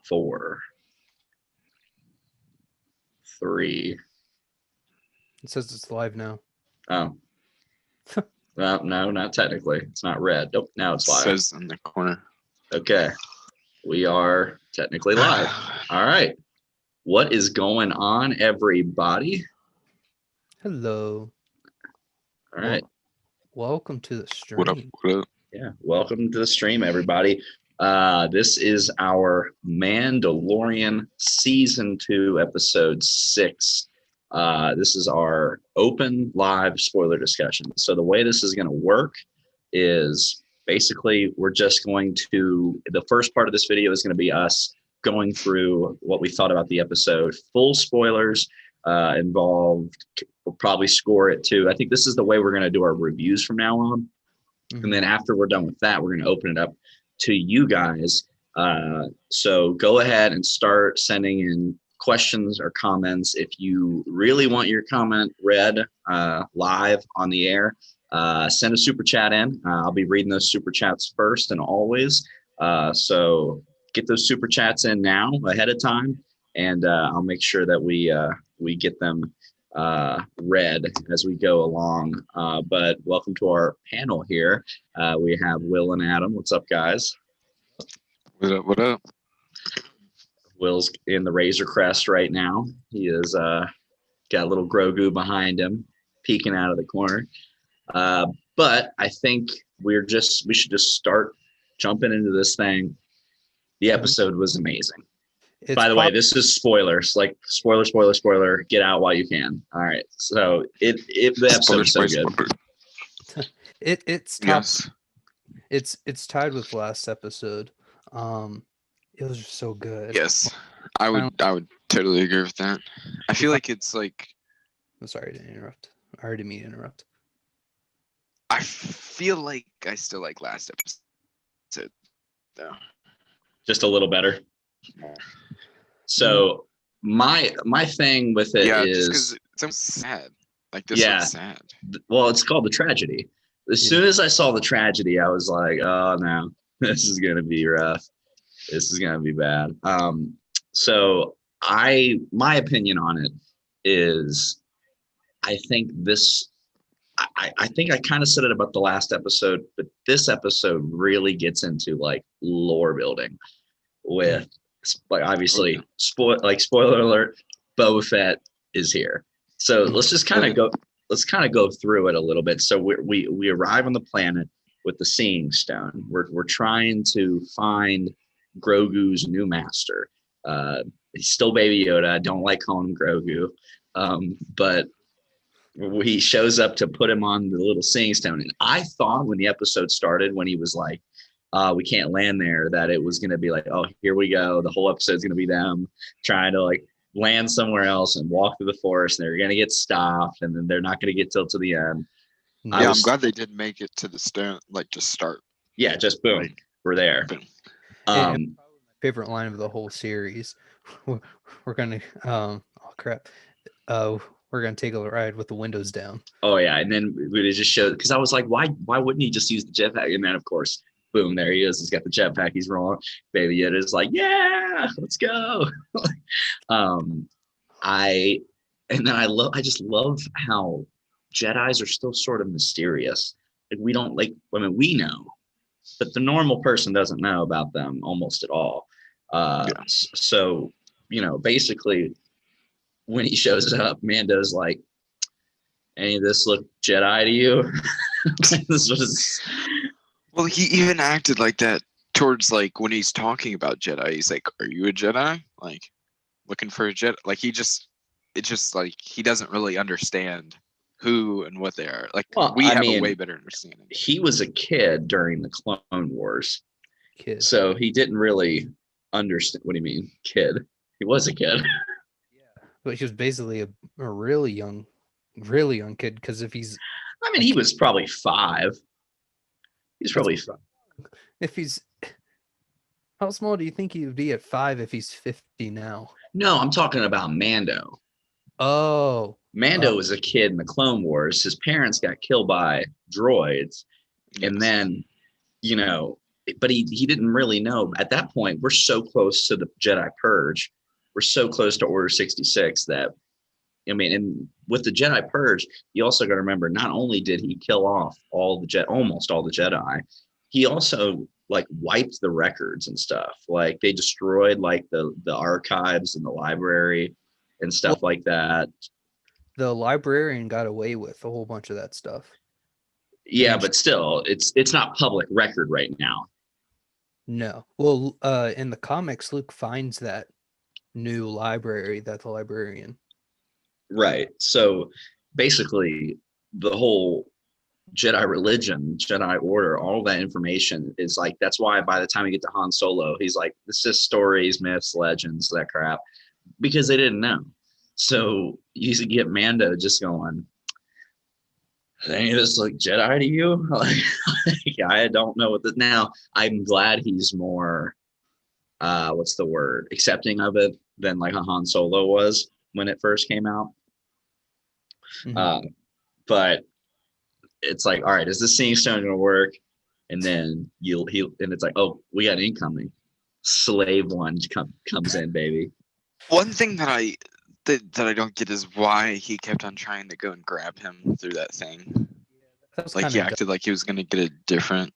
4, 3. It says it's live now. Oh. Well, no, not technically. It's not red. Nope, now it's It live. says in the corner. Okay. We are technically live. All right. What is going on, everybody? Hello. All right. Welcome to the stream. What up? What up? Yeah. Welcome to the stream, everybody. This is our Mandalorian Season 2, Episode 6. This is our open live spoiler discussion. So the way this is going to work is basically we're just going to, the first part of this video is going to be us going through what we thought about the episode. Full spoilers involved. We'll probably score it too. I think this is the way we're going to do our reviews from now on. And then after we're done with that, we're going to open it up to you guys. So go ahead and start sending in questions or comments. If you really want your comment read live on the air, send a super chat in. I'll be reading those super chats first and always. So get those super chats in now ahead of time, and I'll make sure that we get them read as we go along. But welcome to our panel here. We have Will and Adam. What's up, guys? What up? What up? Will's in the Razor Crest right now. He is got a little Grogu behind him, peeking out of the corner. But I think we should just start jumping into this thing. The episode was amazing. By the way, this is spoilers. Like spoiler. Get out while you can. All right. So if the episode's so good. It's top. Yes. It's tied with last episode. It was just so good. Yes, I would totally agree with that. I feel like it's like. I'm sorry to interrupt. I already mean to interrupt. I feel like I still like last episode, though. Just a little better. So my thing with it is just because it's sad. Like this is sad. Well, it's called the tragedy. As soon as I saw the tragedy, I was like, oh no, this is gonna be rough. This is gonna be bad. So my opinion on it is, I think I think I kind of said it about the last episode, but this episode really gets into like lore building with, like, obviously spoiler alert, Boba Fett is here. So let's just kind of go through it a little bit. So we arrive on the planet with the Seeing Stone. We're trying to find Grogu's new master. He's still Baby Yoda. I don't like calling him Grogu, but he shows up to put him on the little Seeing Stone. And I thought when the episode started, when he was like, we can't land there, that it was going to be like, oh, here we go. The whole episode's going to be them trying to like land somewhere else and walk through the forest, and they're going to get stopped, and then they're not going to get till to the end. Yeah, I'm glad they did make it to the stone, like just start. Yeah, just boom, like, we're there. Boom. My favorite line of the whole series. We're gonna we're gonna take a ride with the windows down. Oh yeah, and then we just showed, because I was like, why wouldn't he just use the jetpack? And then of course, boom, there he is. He's got the jetpack. He's rolling. Baby Yoda's like, yeah, let's go. I just love how Jedis are still sort of mysterious. Like, we don't we know, but the normal person doesn't know about them almost at all. So, basically, when he shows up, Mando's like, any of this look Jedi to you? This was... Well, he even acted like that towards, like, when he's talking about Jedi. He's like, are you a Jedi? Like, looking for a Jedi? Like, it's just like, he doesn't really understand who and what they are. Like, we have a way better understanding. He was a kid during the Clone Wars. So he didn't really understand. What do you mean, kid? He was a kid. Yeah, but he was basically a really young kid, because if he's... he was probably 5. He's probably 5. If he's... How small do you think he would be at 5 if he's 50 now? No, I'm talking about Mando. Oh. Mando was a kid in the Clone Wars. His parents got killed by droids. And then, but he didn't really know. At that point, we're so close to the Jedi Purge. We're so close to Order 66 that, I mean, and with the Jedi Purge, you also got to remember, not only did he kill off almost all the Jedi, he also like wiped the records and stuff. Like they destroyed like the archives and the library and stuff like that. The librarian got away with a whole bunch of that stuff. Yeah, but still, it's not public record right now. No. Well, in the comics, Luke finds that new library that the librarian. Right. So basically, the whole Jedi religion, Jedi order, all that information is like, that's why by the time you get to Han Solo, he's like, this is stories, myths, legends, that crap, because they didn't know. So you get Mando just going, any of this like Jedi to you? Like, I don't know what this now. I'm glad he's more what's the word? Accepting of it than like a Han Solo was when it first came out. But it's like, all right, is this seeing stone gonna work? And then and it's like, oh, we got incoming. Slave one comes in, baby. One thing that I don't get is why he kept on trying to go and grab him through that thing. Like he acted like he was gonna get it different.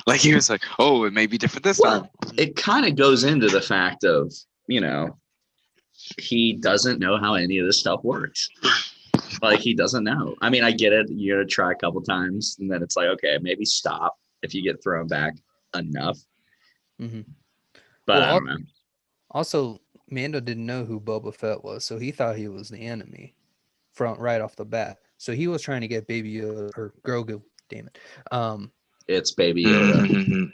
Like he was like, oh, it may be different this time. It kind of goes into the fact of, he doesn't know how any of this stuff works. Like he doesn't know. I mean, I get it. You're gonna try a couple times, and then it's like, okay, maybe stop if you get thrown back enough. But I don't know. Also, Mando didn't know who Boba Fett was, so he thought he was the enemy right off the bat. So he was trying to get Baby Yoda or Grogu, damn it. It's Baby Yoda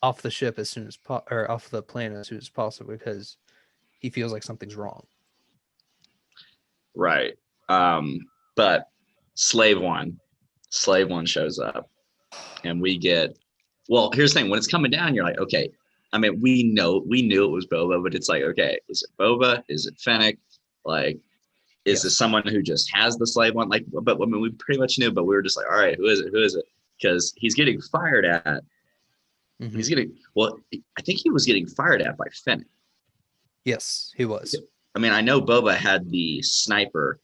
off the ship as soon as or off the planet as soon as possible because he feels like something's wrong. Right. But Slave One shows up, and we get. Well, here's the thing: when it's coming down, you're like, okay. I mean, we knew it was Boba, but it's like, okay, is it Boba? Is it Fennec? Like, is this someone who just has the Slave One? Like, but I mean, we pretty much knew, but we were just like, all right, who is it? Who is it? Because he's getting fired at. He's getting. Well, I think he was getting fired at by Fennec. Yes, he was. I mean, I know Boba had the sniper,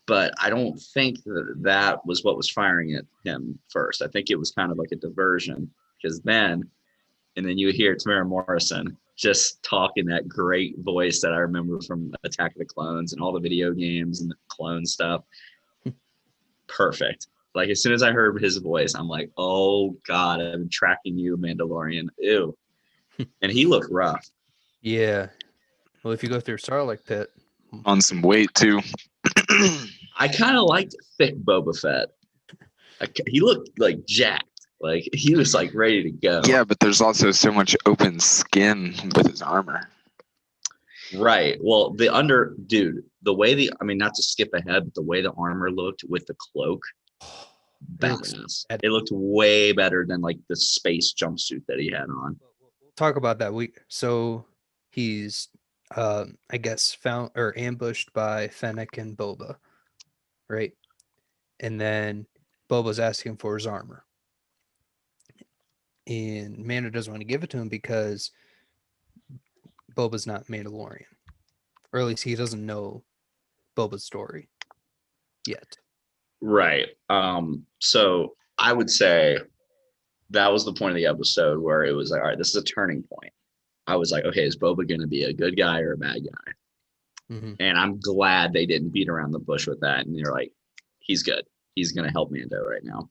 but I don't think that was what was firing at him first. I think it was kind of like a diversion because then you hear Tamara Morrison just talking that great voice that I remember from Attack of the Clones and all the video games and the clone stuff. Perfect. Like as soon as I heard his voice, I'm like, oh God, I've been tracking you, Mandalorian. Ew. And he looked rough. Yeah. Well, if you go through Sarlacc pit. On some weight too. I kind of liked thick Boba Fett. He looked like jacked. Like he was like ready to go. Yeah, but there's also so much open skin with his armor. Right. Well, the way not to skip ahead, but the way the armor looked with the cloak, badass. It looked way better than like the space jumpsuit that he had on. We'll talk about that. So he's I guess found or ambushed by Fennec and Boba, right? And then Boba's asking for his armor. And Mando doesn't want to give it to him because Boba's not Mandalorian. Or at least he doesn't know Boba's story yet. Right. So I would say that was the point of the episode where it was like, all right, this is a turning point. I was like, okay, is Boba going to be a good guy or a bad guy? And I'm glad they didn't beat around the bush with that. And they're like, he's good. He's going to help Mando right now.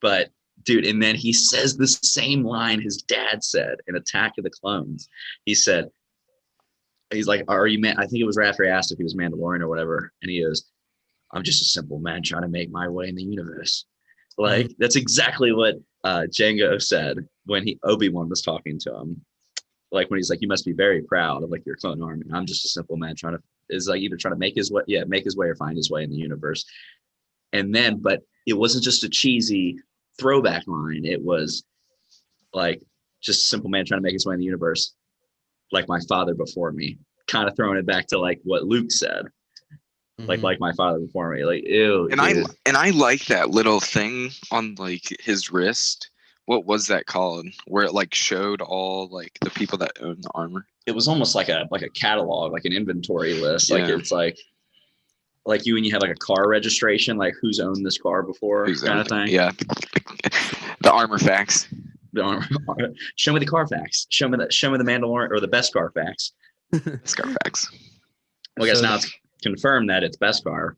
But dude, and then he says the same line his dad said in Attack of the Clones. He's like, are you man? I think it was right after he asked if he was Mandalorian or whatever. And he goes, I'm just a simple man trying to make my way in the universe. Like, that's exactly what Jango said when Obi-Wan was talking to him. Like when he's like, you must be very proud of like your clone army. I'm just a simple man trying to make his way or find his way in the universe. And then, but it wasn't just a cheesy throwback line. It was like just a simple man trying to make his way in the universe, like my father before me, kind of throwing it back to like what Luke said. Mhm. like my father before me. Like, ew, And dude. I like that little thing on like his wrist. What was that called? Where it like showed all like the people that own the armor. It was almost like a catalog, like an inventory list. Like Yeah. it's like you when you have like a car registration, like who's owned this car before, Who's kind of thing. Yeah. The armor facts. Show me the Carfax. Show me the Mandalorian or the Beskar facts. Scar facts. Well, I guess So now it's confirmed that it's Beskar,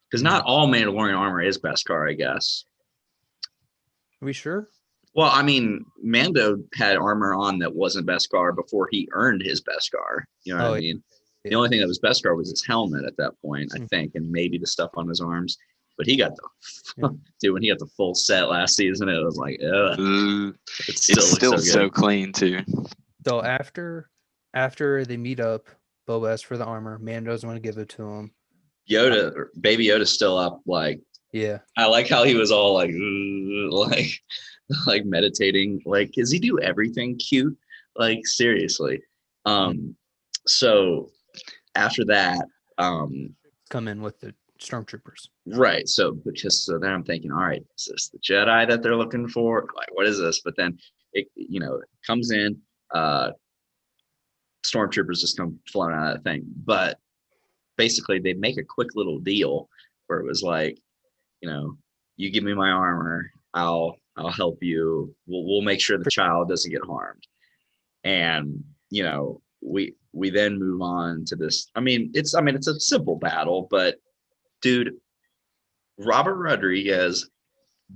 because not all Mandalorian armor is Beskar, I guess. Are we sure? Well, I mean, Mando had armor on that wasn't Beskar before he earned his Beskar. You know what I mean? The only thing that was Beskar was his helmet at that point, I think, and maybe the stuff on his arms. But he got the dude when he got the full set last season. It was like, ugh. It still looks so clean too. So after they meet up, Boba asks for the armor. Mando doesn't want to give it to him. Baby Yoda's still up. Like, Yeah. I like how he was all like, like meditating. Like, does he do everything cute? Like, seriously. So after that, Come in with the stormtroopers. right. So then I'm thinking, all right, is this the Jedi that they're looking for? Like, what is this? But then it comes in, stormtroopers just come flowing out of that thing. But basically they make a quick little deal where it was like, you give me my armor, I'll help you. We'll make sure the child doesn't get harmed. And we then move on to this. It's a simple battle, but dude, Robert Rodriguez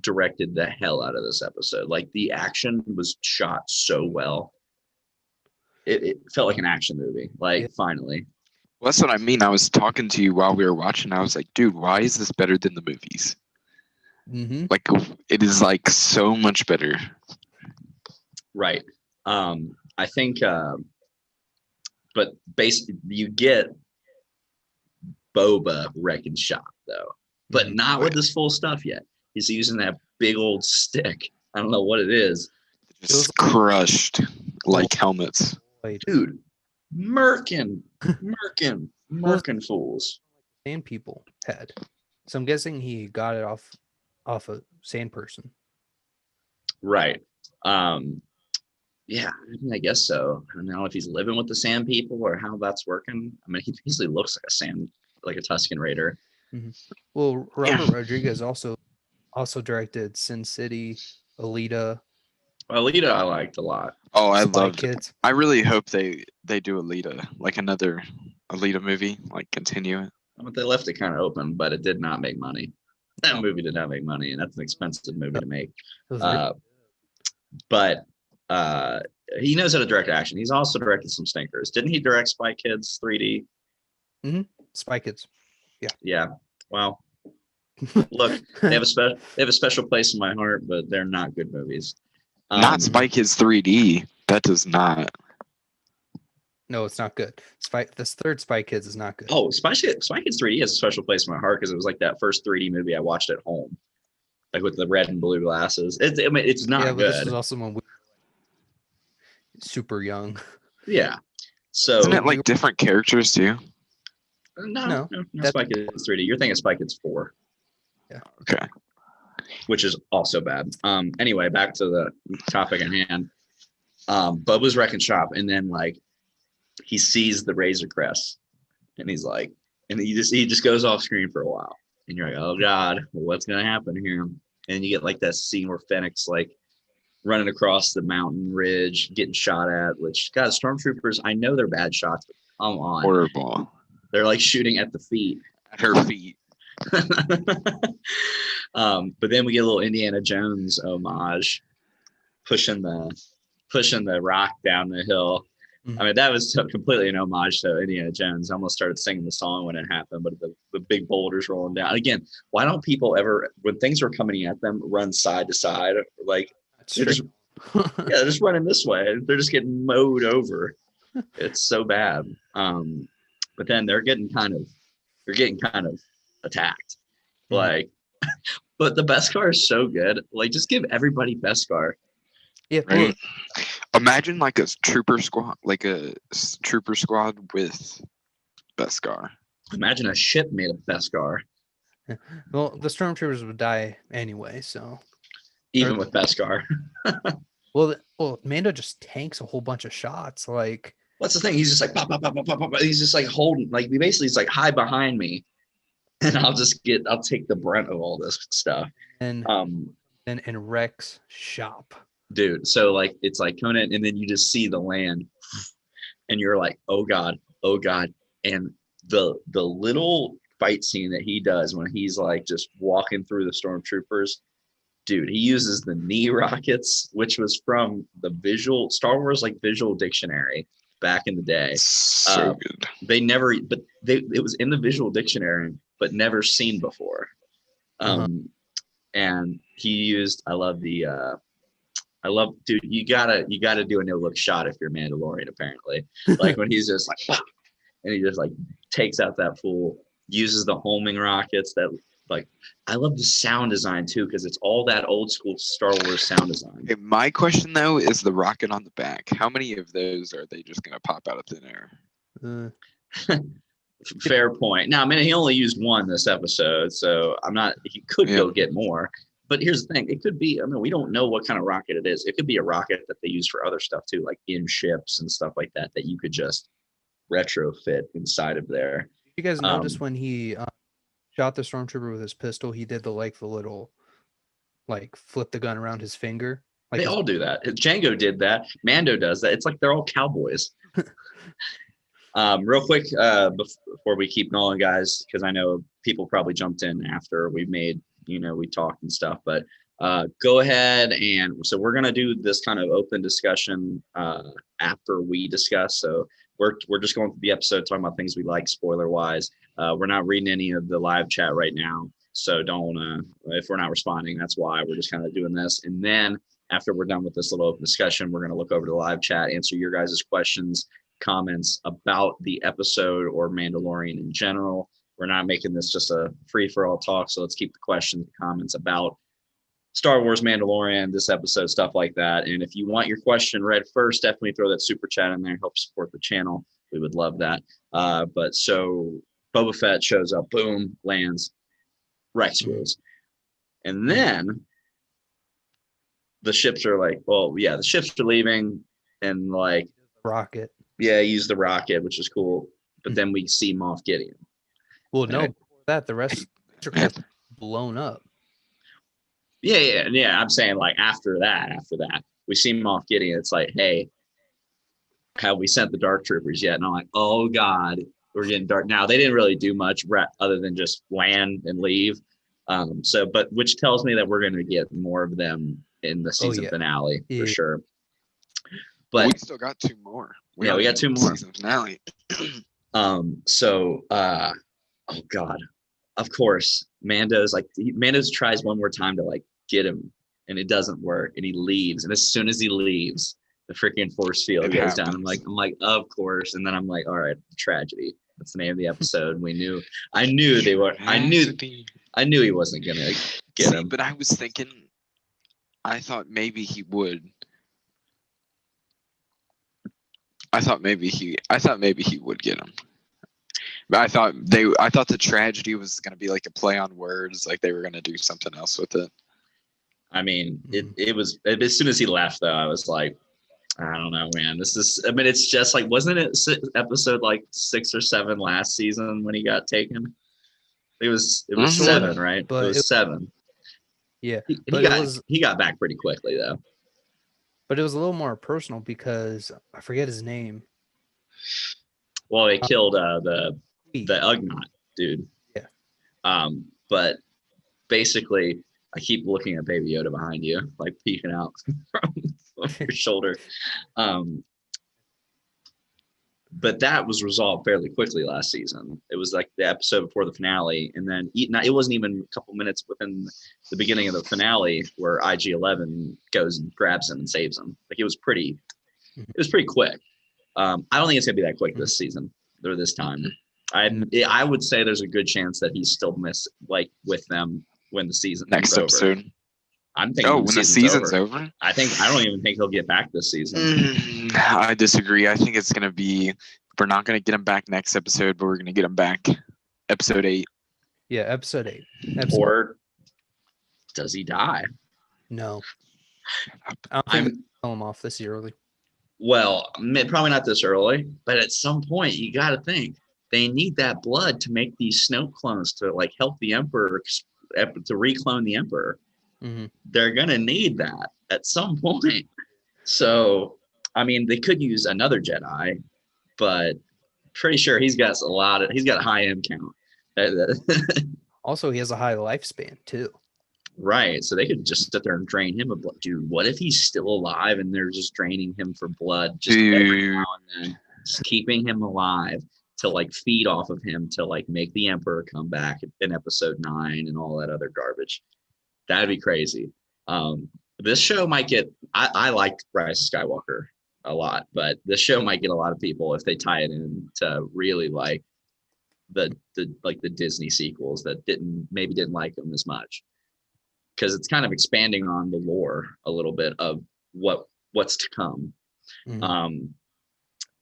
directed the hell out of this episode. Like, the action was shot so well. It felt like an action movie. Like, finally. Well, that's what I mean. I was talking to you while we were watching. I was like, dude, why is this better than the movies? Mm-hmm. Like, it is like so much better. Right. I think, but basically you get Boba wrecking shop though, but not with his full stuff yet. He's using that big old stick. I don't know what it is. Just crushed like helmets. Dude, Merkin fools. Sand people had. So I'm guessing he got it off a sand person. Right. Yeah, I guess so. I don't know if he's living with the sand people or how that's working. He basically looks like a Tusken Raider. Mm-hmm. Well, Robert Rodriguez also directed Sin City, Alita. Alita I liked a lot. Oh, I Spy loved Kids. it. I really hope they do Alita, like another Alita movie, like continue it. But they left it kind of open, but it did not make money. That movie did not make money, and that's an expensive movie to make. But he knows how to direct action. He's also directed some stinkers. Didn't he direct Spy Kids 3D? Mm-hmm. Spy Kids. Yeah. Wow. Look, they have a special place in my heart, but they're not good movies. Not Spy Kids 3D. That does not. No, it's not good. This third Spy Kids is not good. Oh, Spy Kids 3D has a special place in my heart because it was like that first 3D movie I watched at home, like with the red and blue glasses. It's not good. This was also when we were super young. Yeah. So isn't it like different characters too? No, Spy Kids 3D. You're thinking Spy Kids 4. Yeah. Okay. Which is also bad. Anyway, back to the topic at hand. Boba's wrecking shop, and then like he sees the Razor Crest, and he's like, and he just goes off screen for a while, and you're like, oh god, what's gonna happen here? And you get like that scene where Fennec's like running across the mountain ridge, getting shot at. Which, God, stormtroopers, I know they're bad shots, but come on, Horrible. They're like shooting at the feet. At her feet. But then we get a little Indiana Jones homage, pushing the rock down the hill. Mm-hmm. That was completely an homage to Indiana Jones. I almost started singing the song when it happened, but the big boulders rolling down. Again, why don't people ever, when things are coming at them, run side to side? Like they're just running this way. They're just getting mowed over. It's so bad. But then they're getting kind of attacked. Like, but the Beskar is so good. Like, just give everybody Beskar. Yeah. Right. Imagine like a trooper squad with Beskar. Imagine a ship made of Beskar, Well, the stormtroopers would die anyway, so even with Beskar. well, Mando just tanks a whole bunch of shots. Like, What's the thing? He's just like pop, pop, pop, pop, pop, pop. He's just like holding, like basically, it's like hide behind me, and I'll take the brunt of all this stuff. and Um, in Rex shop. dude, so like it's like Conan, and then you just see the land, and you're like, oh god, and the little fight scene that he does when he's like just walking through the stormtroopers. Dude, he uses the knee rockets, which was from the Star Wars like visual dictionary back in the day. So good. It was in the visual dictionary, but never seen before. And he used, dude, you gotta do a no look shot if you're Mandalorian, apparently. Like when he's just like, pop, and he just like takes out that fool, uses the homing rockets that. Like, I love the sound design too, because it's all that old school Star Wars sound design. Okay, my question though is the rocket on the back. How many of those are they just gonna pop out of thin air? Fair point. Now, I mean, he only used one this episode, so he could go get more. But here's the thing, it could be, I mean, we don't know what kind of rocket it is. It could be a rocket that they use for other stuff too, like in ships and stuff like that you could just retrofit inside of there. You guys notice when he shot the stormtrooper with his pistol, he did the little flip the gun around his finger. Like they all do that. Django did that. Mando does that. It's like they're all cowboys. Real quick, before we keep going, guys, because I know people probably jumped in after we talked and stuff, but go ahead. And so we're going to do this kind of open discussion after we discuss. So we're just going through the episode, talking about things we like, spoiler wise. We're not reading any of the live chat right now. So don't, if we're not responding, that's why we're just kind of doing this. And then after we're done with this little open discussion, we're going to look over to the live chat, answer your guys' questions, comments about the episode or Mandalorian in general. We're not making this just a free for all talk. So let's keep the questions, comments about Star Wars, Mandalorian, this episode, stuff like that. And if you want your question read first, definitely throw that super chat in there, help support the channel. We would love that. But so Boba Fett shows up, boom, lands, Rex rules. And then the ships are like, well, yeah, the ships are leaving and like rocket. Yeah, use the rocket, which is cool. But then we see Moff Gideon. Well, no, before that the rest are blown up. Yeah. I'm saying like after that, we see Moff Gideon. It's like, hey, have we sent the Dark Troopers yet? And I'm like, oh God, we're getting dark. Now they didn't really do much other than just land and leave. But which tells me that we're going to get more of them in the season finale for sure. But we still got two more. We got two more. Season finale. Oh God, of course, Mando's tries one more time to like get him, and it doesn't work, and he leaves. And as soon as he leaves, the freaking force field goes down. I'm like, of course. And then I'm like, all right, tragedy. That's the name of the episode. I knew he wasn't gonna get him. But I was thinking, I thought maybe he would. I thought maybe he would get him. But I thought the tragedy was going to be like a play on words, like they were going to do something else with it. I mean, it was, as soon as he left though, I was like, I don't know, man. It's just like, wasn't it episode like 6 or 7 last season when he got taken? It was 7, right? But it was 7. Yeah. He got back pretty quickly though. But it was a little more personal because I forget his name. Well, they killed the Ugnaught dude. Yeah. But basically, I keep looking at Baby Yoda behind you, like peeking out from your shoulder. But that was resolved fairly quickly last season. It was like the episode before the finale, and then it wasn't even a couple minutes within the beginning of the finale where IG-11 goes and grabs him and saves him. Like it was pretty quick. I don't think it's gonna be that quick this season or this time. I would say there's a good chance that he's still with them when the season next episode. Over. I'm thinking when the season's over. I don't even think he'll get back this season. I disagree. I think it's gonna be, we're not gonna get him back next episode, but we're gonna get him back episode 8. Yeah, episode 8. Episode, Or does he die? no. I don't think they I'm kill him off this early. well, probably not this early, but at some point you got to think they need that blood to make these Snoke clones to like help the Emperor to reclone the Emperor. Mm-hmm. They're gonna need that at some point. So, I mean, they could use another Jedi, but pretty sure he's got a high M count. Also, he has a high lifespan too. Right. So they could just sit there and drain him of blood. Dude, what if he's still alive and they're just draining him for blood just every now and then, just keeping him alive to like feed off of him to like make the Emperor come back in episode 9 and all that other garbage. That'd be crazy. This show might get I liked Rise of Skywalker a lot, but this show might get a lot of people if they tie it in to really like the Disney sequels that didn't like them as much. Because it's kind of expanding on the lore a little bit of what's to come. Mm-hmm.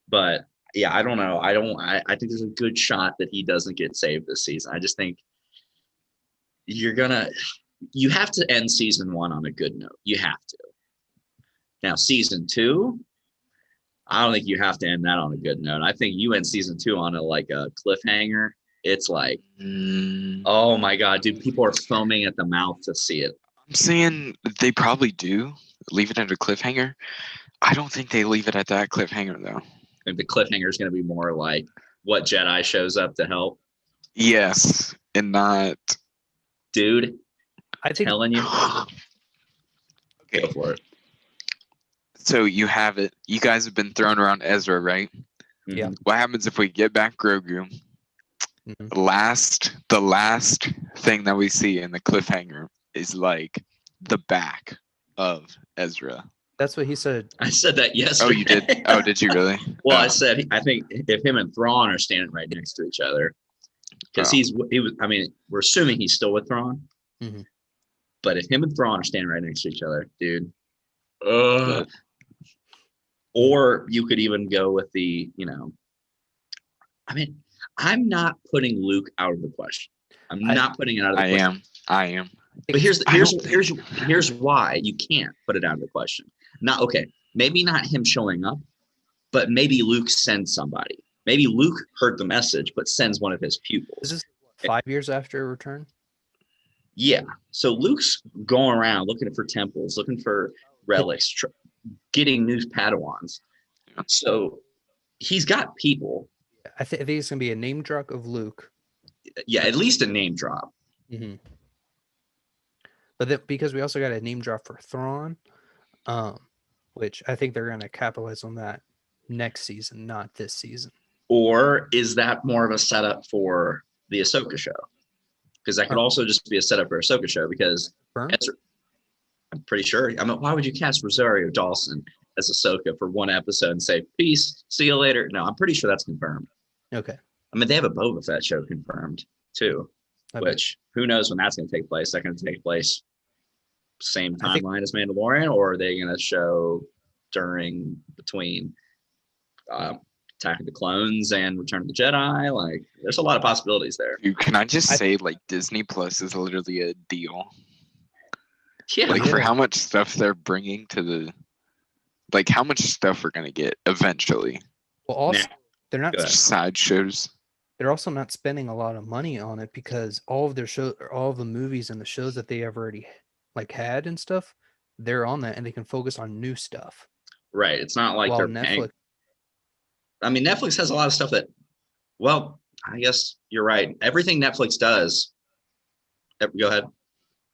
But yeah, I don't know. I think there's a good shot that he doesn't get saved this season. I just think you have to end season 1 on a good note. You have to. Now, season 2, I don't think you have to end that on a good note. I think you end season 2 on a cliffhanger. It's like, oh my God, dude, people are foaming at the mouth to see it. I'm saying they probably do leave it at a cliffhanger. I don't think they leave it at that cliffhanger, though. I think the cliffhanger is going to be more like what Jedi shows up to help. Yes, and not... Dude, I think telling you. Okay. Go for it. So you have it. You guys have been throwing around Ezra, right? Yeah. What happens if we get back Grogu? Mhm. The last thing that we see in the cliffhanger is like the back of Ezra. that's what he said. I said that yesterday. Oh, you did? Oh, did you really? Well, Oh. I said I think if him and Thrawn are standing right next to each other, because I mean, we're assuming he's still with Thrawn. Mhm. But if him and Thrawn are standing right next to each other, dude. Or you could even go with the, I mean, I'm not putting Luke out of the question. I'm not putting it out of the question. I am. But here's why you can't put it out of the question. Maybe not him showing up, but maybe Luke sends somebody. Maybe Luke heard the message, but sends one of his pupils. Is this 5 years after return? Yeah. So Luke's going around looking for temples, looking for relics, getting new Padawans. So he's got people. I think it's going to be a name drop of Luke. Yeah, at least a name drop. Mm-hmm. But then, because we also got a name drop for Thrawn, which I think they're going to capitalize on that next season, not this season. Or is that more of a setup for the Ahsoka show? Because that could also just be a setup for Ahsoka show. Because Ezra, I'm pretty sure. I mean, why would you cast Rosario Dawson as Ahsoka for one episode and say peace, see you later? No, I'm pretty sure that's confirmed. Okay. I mean, they have a Boba Fett show confirmed too, which who knows when that's going to take place? That's going to take place same timeline as Mandalorian, or are they going to show between Attack of the Clones and Return of the Jedi? Like, there's a lot of possibilities there. Dude, can I just say, Disney Plus is literally a deal. Yeah. For how much stuff they're bringing to the, how much stuff we're gonna get eventually. Well, also they're not side shows. They're also not spending a lot of money on it because all of their all of the movies and the shows that they have already had and stuff, they're on that and they can focus on new stuff. Right. It's not like they're paying. I mean, Netflix has a lot of stuff that, well, I guess you're right. Everything Netflix does. Go ahead.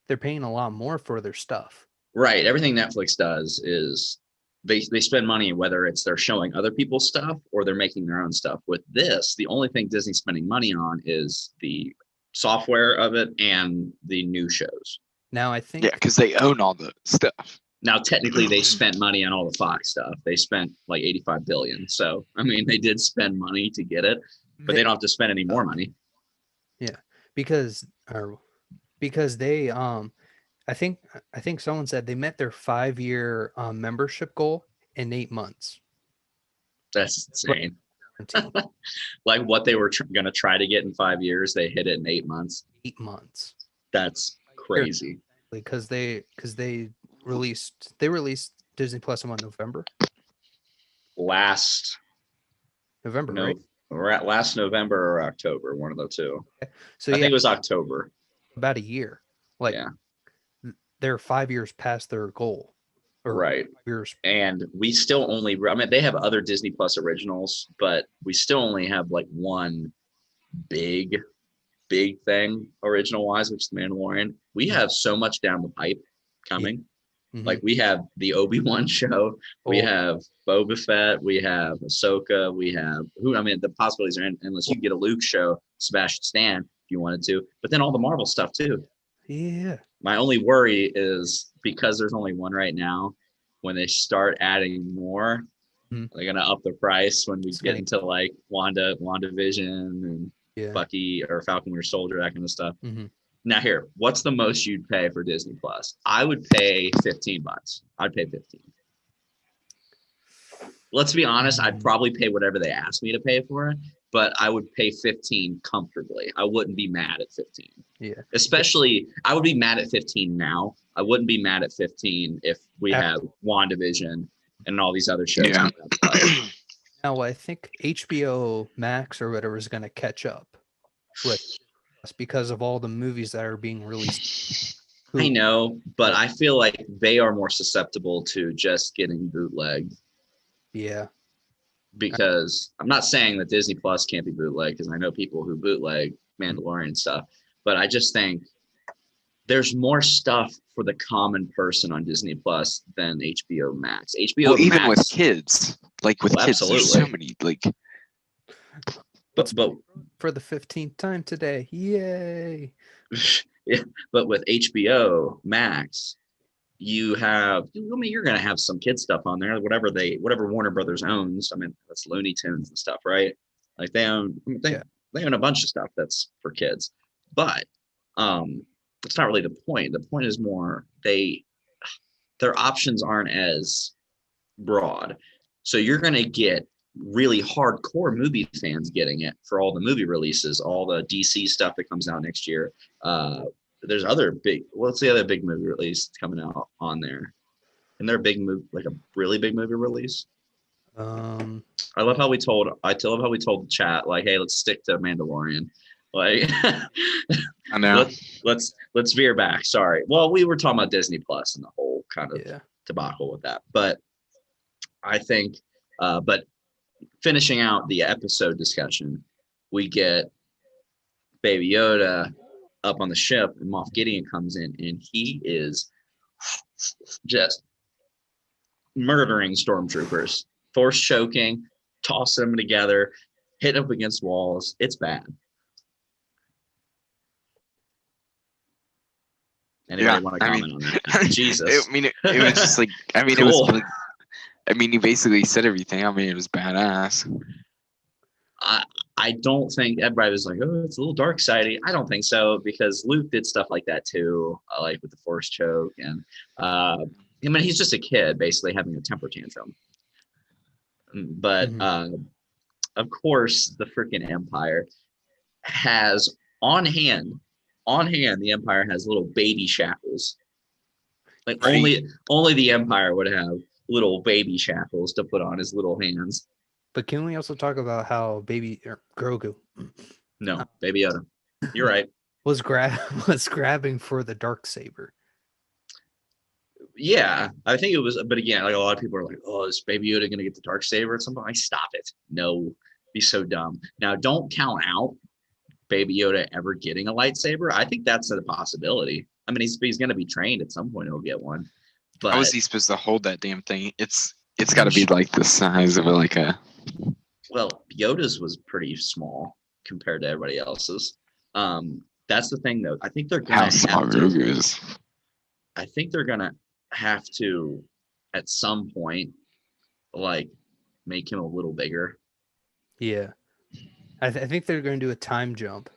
They're paying a lot more for their stuff. Right. Everything Netflix does is they spend money, whether it's they're showing other people's stuff or they're making their own stuff. With this, the only thing Disney's spending money on is the software of it and the new shows. Now, I think... Yeah, because they own all the stuff. Now, technically, they spent money on all the Fox stuff. They spent like $85 billion. So, I mean, they did spend money to get it, but they don't have to spend any more money. Yeah, because they, I think someone said they met their 5-year membership goal in 8 months. That's insane. quarantine. Like what they were going to try to get in 5 years, they hit it in 8 months. 8 months. That's crazy. Because they released Disney Plus in November. November, right? Last November or October, one of the two. Okay. So I think it was October. About a year. Like they're 5 years past their goal. Right. Years. And we still only, I mean, they have other Disney Plus originals, but we still only have like one big thing original wise, which is The Mandalorian. We have so much down the pipe coming. Mm-hmm. Like we have the Obi-Wan show, we have Boba Fett, we have Ahsoka, we have the possibilities are endless. You get a Luke show, Sebastian Stan, if you wanted to, but then all the Marvel stuff too. Yeah. My only worry is because there's only one right now, when they start adding more, they're gonna up the price when we get into like WandaVision and Bucky or Falcon Winter Soldier, that kind of stuff. Mm-hmm. Now here, what's the most you'd pay for Disney Plus? I would pay $15. I'd pay 15. Let's be honest, I'd probably pay whatever they asked me to pay for it, but I would pay 15 comfortably. I wouldn't be mad at 15. Yeah. Especially, I would be mad at 15 now. I wouldn't be mad at 15 if we have WandaVision and all these other shows. Yeah. Now, I think HBO Max or whatever is going to catch up with us because of all the movies that are being released. I know, but I feel like they are more susceptible to just getting bootlegged. Yeah. Because I'm not saying that Disney Plus can't be bootlegged, because I know people who bootleg Mandalorian stuff, but I just think there's more stuff for the common person on Disney Plus than HBO Max. HBO even Max, with kids, like with kids, there's so many like. But for the 15th time today, yay! Yeah, but with HBO Max, you have, you're going to have some kid stuff on there, whatever Warner Brothers owns. I mean, that's Looney Tunes and stuff, right? Like they own a bunch of stuff that's for kids, but that's not really the point. The point is more their options aren't as broad. So you're going to get really hardcore movie fans getting it for all the movie releases, all the DC stuff that comes out next year. There's other what's the other big movie release coming out on there? And they're a big movie, like a really big movie release. I love how we told the chat, like, hey, let's stick to Mandalorian. Like, I know. Let's veer back. Sorry. Well, we were talking about Disney Plus and the whole kind of debacle with that. But I think, but finishing out the episode discussion, we get Baby Yoda up on the ship, and Moff Gideon comes in, and he is just murdering stormtroopers, force choking, tossing them together, hitting up against walls. It's bad. Anybody want to comment on that? Jesus. It was just like, cool. It was like, he basically said everything. It was badass. I don't think everybody was like, oh, it's a little dark sidey. I don't think so, because Luke did stuff like that too, like with the force choke. And he's just a kid basically having a temper tantrum. But of course, the freaking Empire has on hand, the Empire has little baby shackles. Like only the Empire would have little baby shackles to put on his little hands. But can we also talk about how baby Grogu? No, Baby Yoda. You're right. was grabbing for the Darksaber. Yeah, I think it was. But again, like a lot of people are like, "Oh, is Baby Yoda going to get the Darksaber at some point?" Stop it. No, be so dumb. Now, don't count out Baby Yoda ever getting a lightsaber. I think that's a possibility. I mean, he's going to be trained at some point. He'll get one. But how is he supposed to hold that damn thing? It's got to be like the size of like a. Well, Yoda's was pretty small compared to everybody else's. That's the thing, though. I think they're going to have to. I think they're going to have to, at some point, like make him a little bigger. Yeah, I think they're going to do a time jump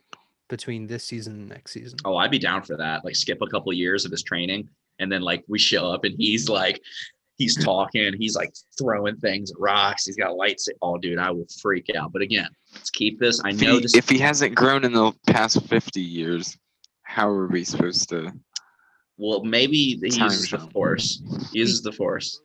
between this season and next season. Oh, I'd be down for that. Like skip a couple years of his training, and then like we show up and he's like he's talking, he's like throwing things at rocks, he's got lights. Oh, dude, I will freak out. But again, let's keep this. I know this. If he hasn't grown in the past 50 years, how are we supposed to? Well, maybe he Time uses the jump. Force. He uses the Force.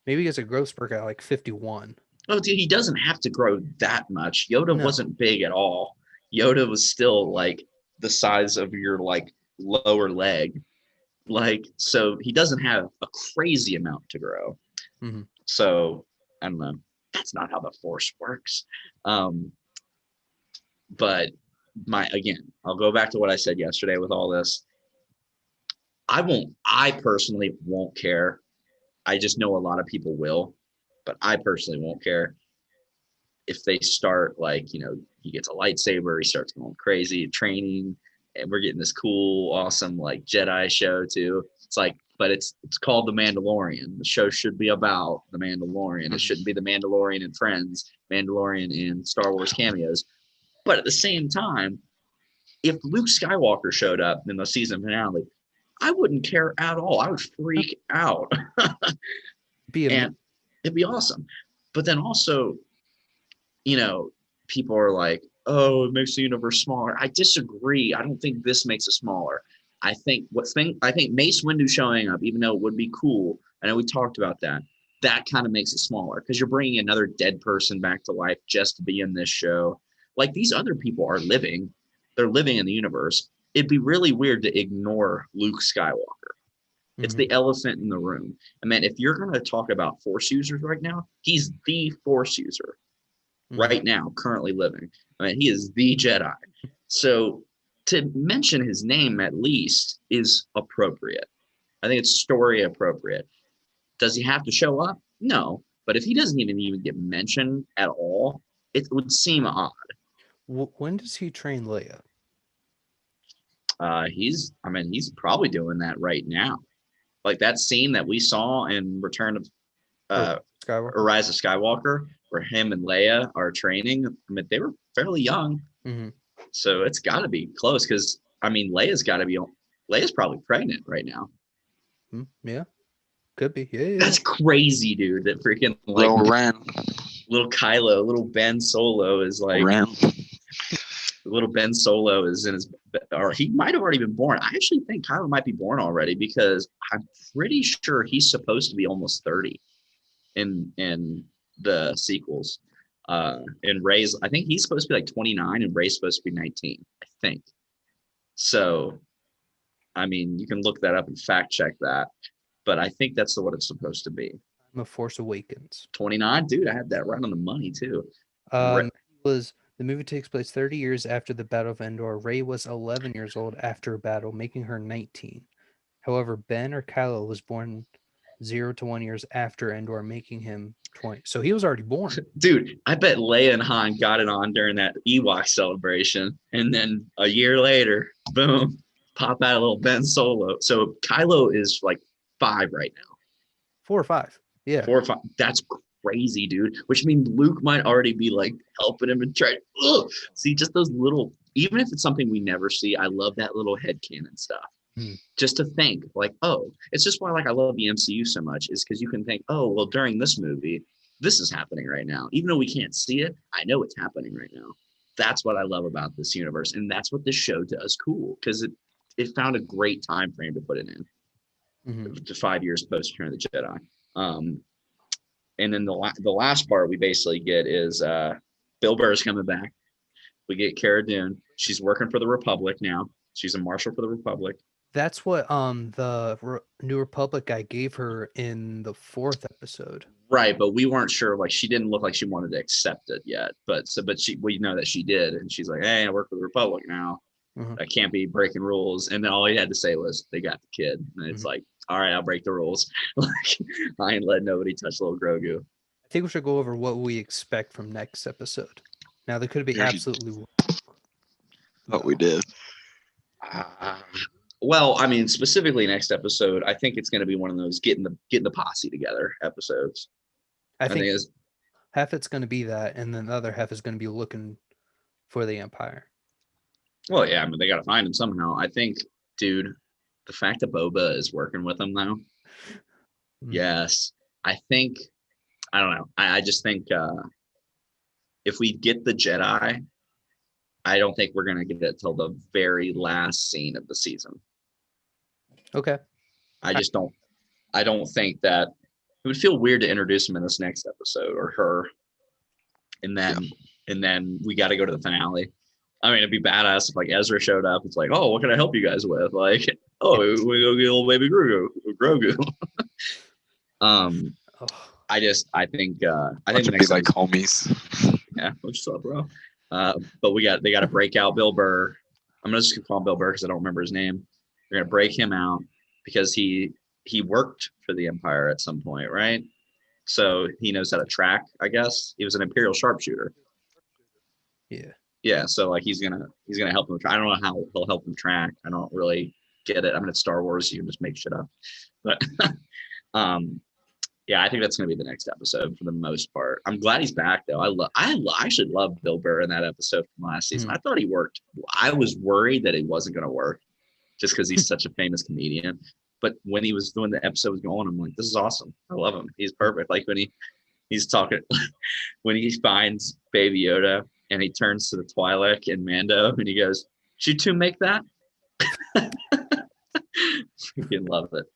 Maybe he has a growth spurt at like 51. Oh, dude, he doesn't have to grow that much. Yoda No. wasn't big at all. Yoda was still like the size of your like lower leg. Like, so he doesn't have a crazy amount to grow. Mhm. So I don't know. That's not how the Force works. But I'll go back to what I said yesterday with all this. I personally won't care. I just know a lot of people will, but I personally won't care if they start like, you know, he gets a lightsaber, he starts going crazy training, and we're getting this cool, awesome like Jedi show too. It's like, but it's called The Mandalorian. The show should be about The Mandalorian. It shouldn't be The Mandalorian and Friends, Mandalorian and Star Wars cameos. But at the same time, if Luke Skywalker showed up in the season finale, I wouldn't care at all. I would freak out. And it'd be awesome. But then also, you know, people are like, oh, it makes the universe smaller. I disagree. I don't think this makes it smaller. I think Mace Windu showing up, even though it would be cool, I know we talked about that, that kind of makes it smaller because you're bringing another dead person back to life just to be in this show. Like, these other people are living. They're living in the universe. It'd be really weird to ignore Luke Skywalker. It's the elephant in the room. I mean, if you're going to talk about Force users right now, he's the Force user right now, currently living. I mean, he is the Jedi. So to mention his name at least is appropriate. I think it's story appropriate. Does he have to show up? No. But if he doesn't even get mentioned at all, it would seem odd. When does he train Leia? He's probably doing that right now. Like that scene that we saw in Return of Rise of Skywalker, where him and Leia are training. I mean, they were fairly young, so it's got to be close. Because I mean, Leia's probably pregnant right now. Yeah, could be. Yeah. That's crazy, dude. That freaking like little Kylo, little Ben Solo is like. Little Ben Solo is in his, or he might have already been born. I actually think Kylo might be born already because I'm pretty sure he's supposed to be almost 30 in the sequels. And Rey's, I think he's supposed to be like 29 and Rey's supposed to be 19, I think. So, I mean, you can look that up and fact check that, but I think that's what it's supposed to be. The Force Awakens. 29, dude, I had that right on the money too. The movie takes place 30 years after the Battle of Endor. Rey was 11 years old after a battle, making her 19. However, Ben or Kylo was born 0 to 1 years after Endor, making him 20. So he was already born. Dude, I bet Leia and Han got it on during that Ewok celebration. And then a year later, boom, pop out a little Ben Solo. So Kylo is like 5 right now. 4 or 5. Yeah. 4 or 5. That's crazy, dude. Which means Luke might already be like helping him and trying. See, just those little, even if it's something we never see, I love that little headcanon stuff. Just to think like, oh, it's just why like I love the MCU so much is because you can think, oh, well, during this movie, this is happening right now. Even though we can't see it, I know it's happening right now. That's what I love about this universe. And that's what this show does cool because it found a great time frame to put it in. To 5 years post Return of the Jedi. And then the last part we basically get is Bill Burr's coming back. We get Cara Dune. She's working for the Republic now. She's a marshal for the Republic. That's what the New Republic guy gave her in the 4th episode. Right, but we weren't sure. Like, she didn't look like she wanted to accept it yet. But we know that she did, and she's like, "Hey, I work for the Republic now. I can't be breaking rules." And then all he had to say was, "They got the kid." And it's like, all right, I'll break the rules. Like, I ain't letting nobody touch little Grogu. I think we should go over what we expect from next episode. Now, they could be absolutely wrong. What we did. Well, I mean, specifically next episode, I think it's going to be one of those getting the posse together episodes. I think half it's going to be that, and then the other half is going to be looking for the Empire. Well, yeah, I mean, they got to find him somehow. I think, dude, the fact that Boba is working with him now, yes, think I don't know. I just think if we get the Jedi, I don't think we're gonna get it till the very last scene of the season. Okay. I just don't. I don't think that it would feel weird to introduce him in this next episode or her, and then we got to go to the finale. I mean, it'd be badass if like Ezra showed up. It's like, oh, what can I help you guys with? Like, oh, we go get little baby Grogu. Oh, I think the Should be next like episode, homies. yeah, what's up, bro? But they got to break out Bill Burr. I'm gonna just call him Bill Burr because I don't remember his name. They're gonna break him out because he worked for the Empire at some point, right? So he knows how to track. I guess he was an Imperial sharpshooter. yeah. Yeah, so like he's gonna help him. I don't know how he'll help him track. I don't really get it. I mean, it's Star Wars. You can just make shit up. But yeah, I think that's gonna be the next episode for the most part. I'm glad he's back though. I actually loved Bill Burr in that episode from last season. I thought he worked. I was worried that it wasn't gonna work just because he's such a famous comedian. But when he was doing the episode was going, I'm like, this is awesome. I love him. He's perfect. Like when he's talking, when he finds Baby Yoda and he turns to the Twi'lek and Mando and he goes, "Did you two make that?" Freaking love it.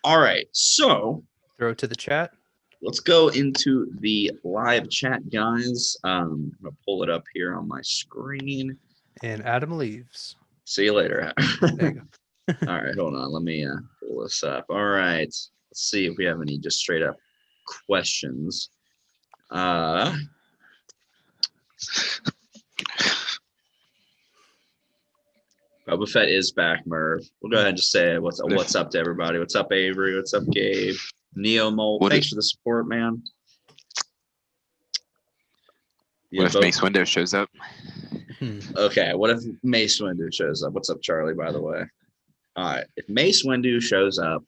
All right, so Throw it to the chat. let's go into the live chat, guys. I'm gonna pull it up here on my screen. And Adam leaves. See you later. There you go. All right, hold on. Let me pull this up. All right, let's see if we have any just straight up questions. Boba Fett is back, Merv. We'll go ahead and just say what's up to everybody. What's up, Avery? What's up, Gabe? Neo Mole. Thanks for the support, man. What if Mace Windu shows up? Okay, what if Mace Windu shows up? What's up, Charlie, by the way? All right, if Mace Windu shows up,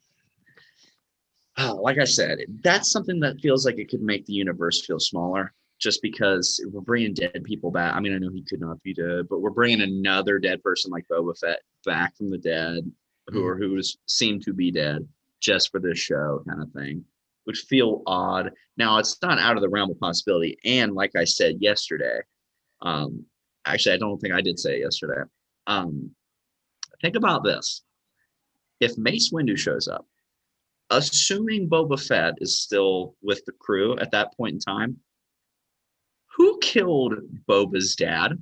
like I said, that's something that feels like it could make the universe feel smaller just because we're bringing dead people back. I mean, I know he could not be dead, but we're bringing another dead person like Boba Fett back from the dead who's seemed to be dead just for this show kind of thing, which feel odd. Now, it's not out of the realm of possibility. And like I said yesterday, actually, I don't think I did say it yesterday. Think about this. If Mace Windu shows up, assuming Boba Fett is still with the crew at that point in time, who killed Boba's dad?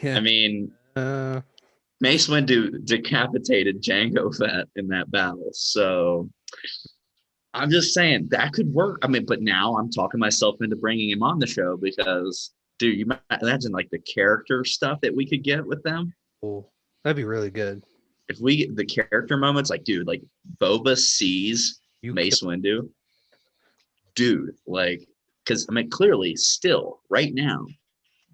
Yeah. I mean, Mace Windu decapitated Jango Fett in that battle. So I'm just saying that could work. I mean, but now I'm talking myself into bringing him on the show because, dude, you imagine like the character stuff that we could get with them. Oh, that'd be really good. If we get the character moments, like, dude, like Boba sees Mace Windu, dude, like, because I mean, clearly, still, right now,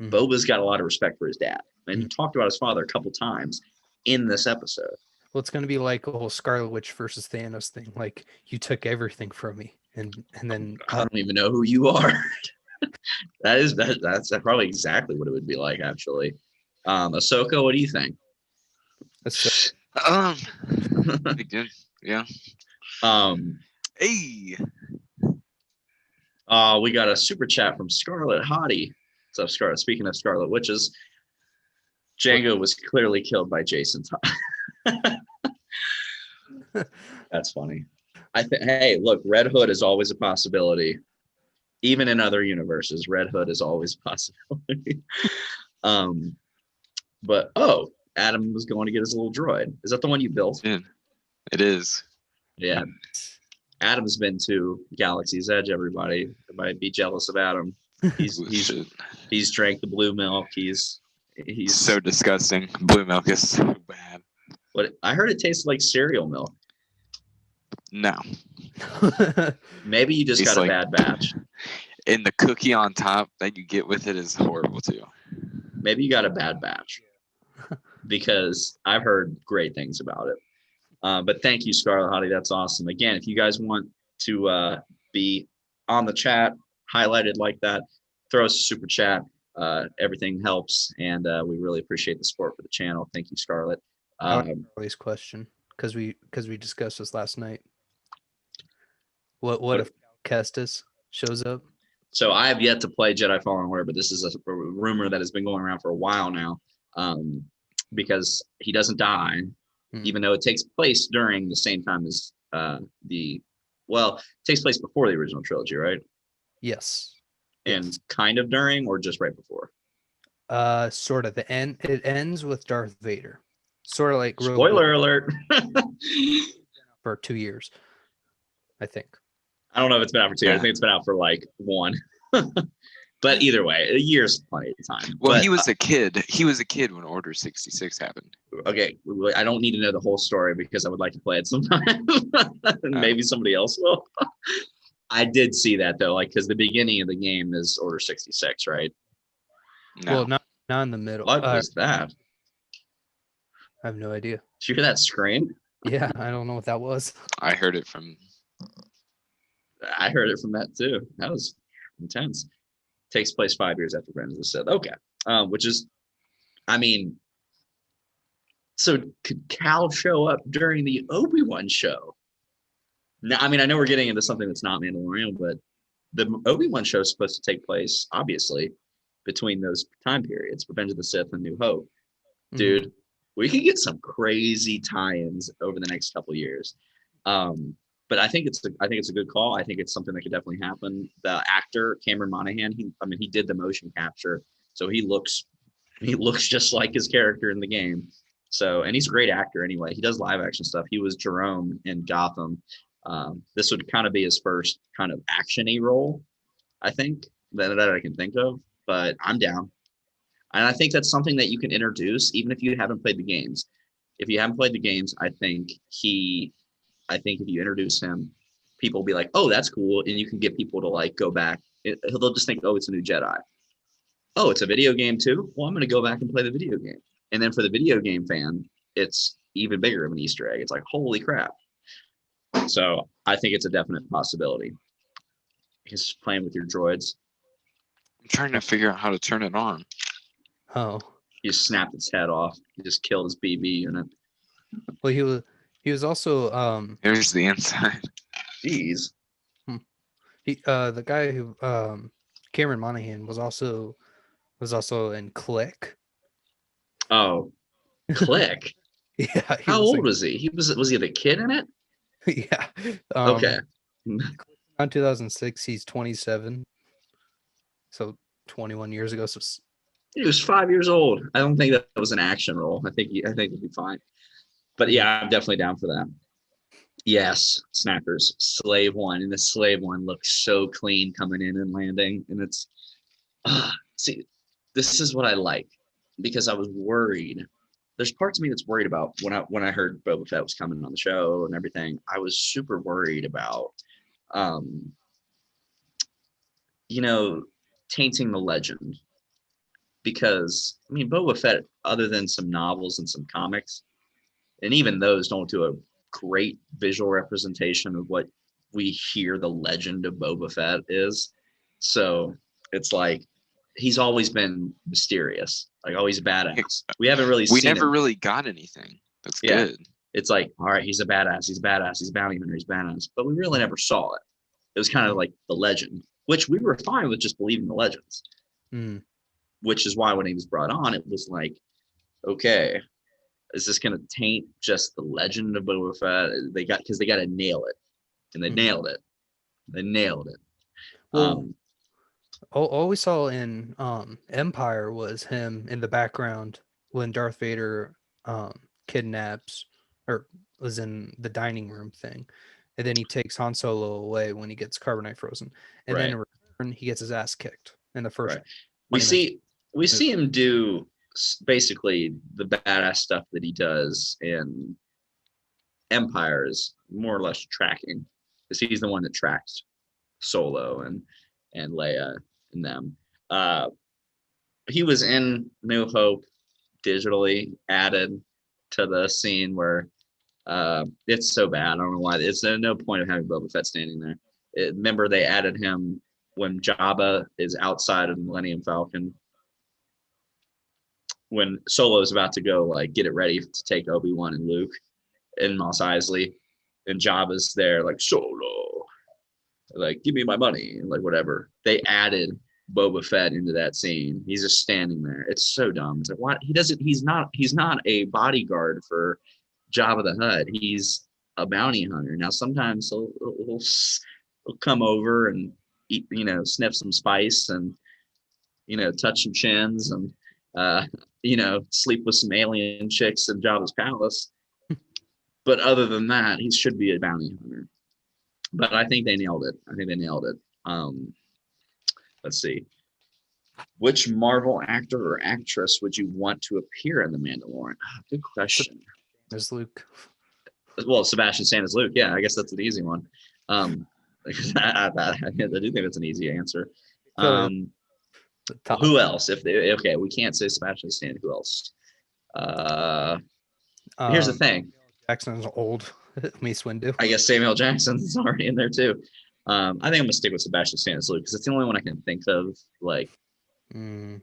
Boba's got a lot of respect for his dad, and he talked about his father a couple times in this episode. Well, it's going to be like a whole Scarlet Witch versus Thanos thing. Like, you took everything from me, and then I don't even know who you are. That's probably exactly what it would be like, actually. Ahsoka, what do you think? that's Pretty good. Yeah. Hey. We got a super chat from Scarlet Hottie. What's up, Scarlet? Speaking of Scarlet Witches, Jango was clearly killed by Jason Todd. That's funny. Hey, look, Red Hood is always a possibility. Even in other universes, Red Hood is always a possibility. But Adam was going to get his little droid. Is that the one you built? Yeah, it is. Yeah. Adam's been to Galaxy's Edge. Everybody might be jealous of Adam. He's drank the blue milk. He's so disgusting. Blue milk is so bad. But I heard it tasted like cereal milk. No. Maybe you just got a bad batch. And the cookie on top that you get with it is horrible too. Maybe you got a bad batch. Because I've heard great things about it. But thank you, Scarlet Hottie. That's awesome. Again, if you guys want to be on the chat, highlighted like that, throw us a super chat. Everything helps, and we really appreciate the support for the channel. Thank you, Scarlet. Charlie's question. because we discussed this last night. What if Kestis shows up? So I have yet to play Jedi Fallen Order, but this is a rumor that has been going around for a while now, because he doesn't die, even though it takes place during the same time as it takes place before the original trilogy, right? Yes. And Yes. kind of during, or just right before? Sort of. It ends with Darth Vader. Sort of like Rogue Spoiler One alert. for 2 years, I think. I don't know if it's been out for 2 years. I think it's been out for like 1. But either way, a year's plenty of time. Well, but, he was a kid. He was a kid when Order 66 happened. Okay, I don't need to know the whole story because I would like to play it sometime. Maybe somebody else will. I did see that though, like because the beginning of the game is Order 66, right? No. Well, not in the middle. What was that? I have no idea. Did you hear that scream? Yeah, I don't know what that was. I heard it from. I heard it from that too. That was intense. Takes place 5 years after Revenge of the Sith. Okay, which is, I mean, so could Cal show up during the Obi-Wan show? Now, I mean, I know we're getting into something that's not Mandalorian, but the Obi-Wan show is supposed to take place, obviously, between those time periods, Revenge of the Sith and New Hope. Dude, we could get some crazy tie-ins over the next couple of years. But I think it's a good call. I think it's something that could definitely happen. The actor Cameron Monaghan, he did the motion capture, so he looks just like his character in the game. So, and he's a great actor anyway. He does live action stuff. He was Jerome in Gotham. This would kind of be his first kind of action-y role, I think, that I can think of. But I'm down, and I think that's something that you can introduce even if you haven't played the games. If you haven't played the games, I think if you introduce him, people will be like, oh, that's cool. And you can get people to like go back. They'll just think, oh, it's a new Jedi. Oh, it's a video game too? Well, I'm going to go back and play the video game. And then for the video game fan, it's even bigger of an Easter egg. It's like, holy crap. So I think it's a definite possibility. He's playing with your droids. I'm trying to figure out how to turn it on. Oh. You snapped its head off. You just killed his BB unit. Well, he was also Here's the inside. Jeez. The guy who Cameron Monaghan was also in Click. Oh, Click. Yeah. How old was he? Was he the kid in it? Yeah. Okay. On 2006, he's 27. So 21 years ago. So He was 5 years old. I don't think that was an action role. I think it'd be fine. But yeah, I'm definitely down for that. Yes, Snappers, Slave One, and the Slave One looks so clean coming in and landing, and it's see, this is what I like because I was worried. There's parts of me that's worried about when I heard Boba Fett was coming on the show and everything. I was super worried about, tainting the legend because I mean Boba Fett, other than some novels and some comics. And even those don't do a great visual representation of what we hear the legend of Boba Fett is. So it's like he's always been mysterious, like always badass. We haven't really We seen never him. really got anything. That's Yeah. good. It's like, all right, he's a badass, he's badass, he's a bounty hunter, he's badass. But we really never saw it. It was kind of like the legend, which we were fine with just believing the legends. Which is why when he was brought on, it was like, okay, is this going to taint just the legend of Boba Fett? They got to nail it, and they nailed it. They nailed it. Well, all we saw in Empire was him in the background when Darth Vader kidnaps or was in the dining room thing, and then he takes Han Solo away when he gets carbonite frozen, and then in return he gets his ass kicked in the first. We see him do basically the badass stuff that he does in Empire is more or less tracking, because he's the one that tracks Solo and Leia and them. He was in New Hope digitally added to the scene where it's so bad. I don't know why. It's no point of having Boba Fett standing there. Remember they added him when Jabba is outside of the Millennium Falcon. When Solo is about to go like get it ready to take Obi-Wan and Luke, and Mos Eisley, and Jabba's there like Solo, like give me my money, like whatever. They added Boba Fett into that scene. He's just standing there. It's so dumb. It's like what he doesn't. He's not a bodyguard for Jabba the Hutt. He's a bounty hunter. Now sometimes he'll come over and eat, sniff some spice and touch some chins and sleep with some alien chicks in Jabba's palace. But other than that, he should be a bounty hunter. But I think they nailed it. Let's see. Which Marvel actor or actress would you want to appear in The Mandalorian? Good question. There's Luke. Well, Sebastian Stan is Luke. Yeah, I guess that's an easy one. I do think that's an easy answer. Who else? Okay, we can't say Sebastian Stan. Who else? Here's the thing. Jackson's old. Mace Windu. I guess Samuel Jackson's already in there too. I think I'm gonna stick with Sebastian Stan as Luke because it's the only one I can think of. Like, Well,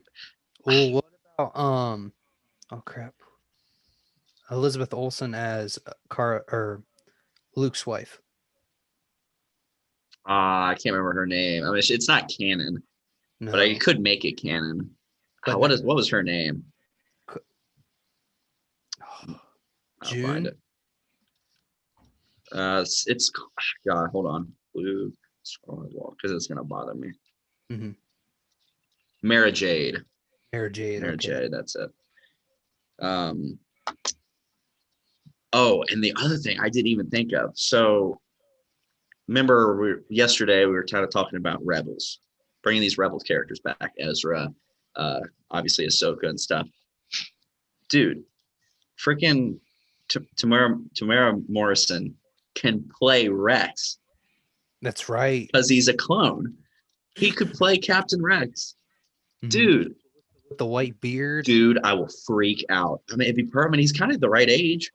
what about oh crap, Elizabeth Olsen as Cara or Luke's wife? I can't remember her name. I mean, it's not canon, No. but I could make it canon. But what was her name? I'll June? find it. It's God. Hold on, Luke Skywalker, because it's gonna bother me. Mm-hmm. Mara Jade. Mara Jade. That's it. Oh, and the other thing I didn't even think of. So, remember, yesterday we were kind of talking about Rebels, bringing these Rebels characters back. Ezra, obviously Ahsoka and stuff. Dude, freaking Tamara Morrison can play Rex. That's right. Because he's a clone. He could play Captain Rex. Mm-hmm. Dude. With the white beard. Dude, I will freak out. I mean, it'd be permanent. He's kind of the right age.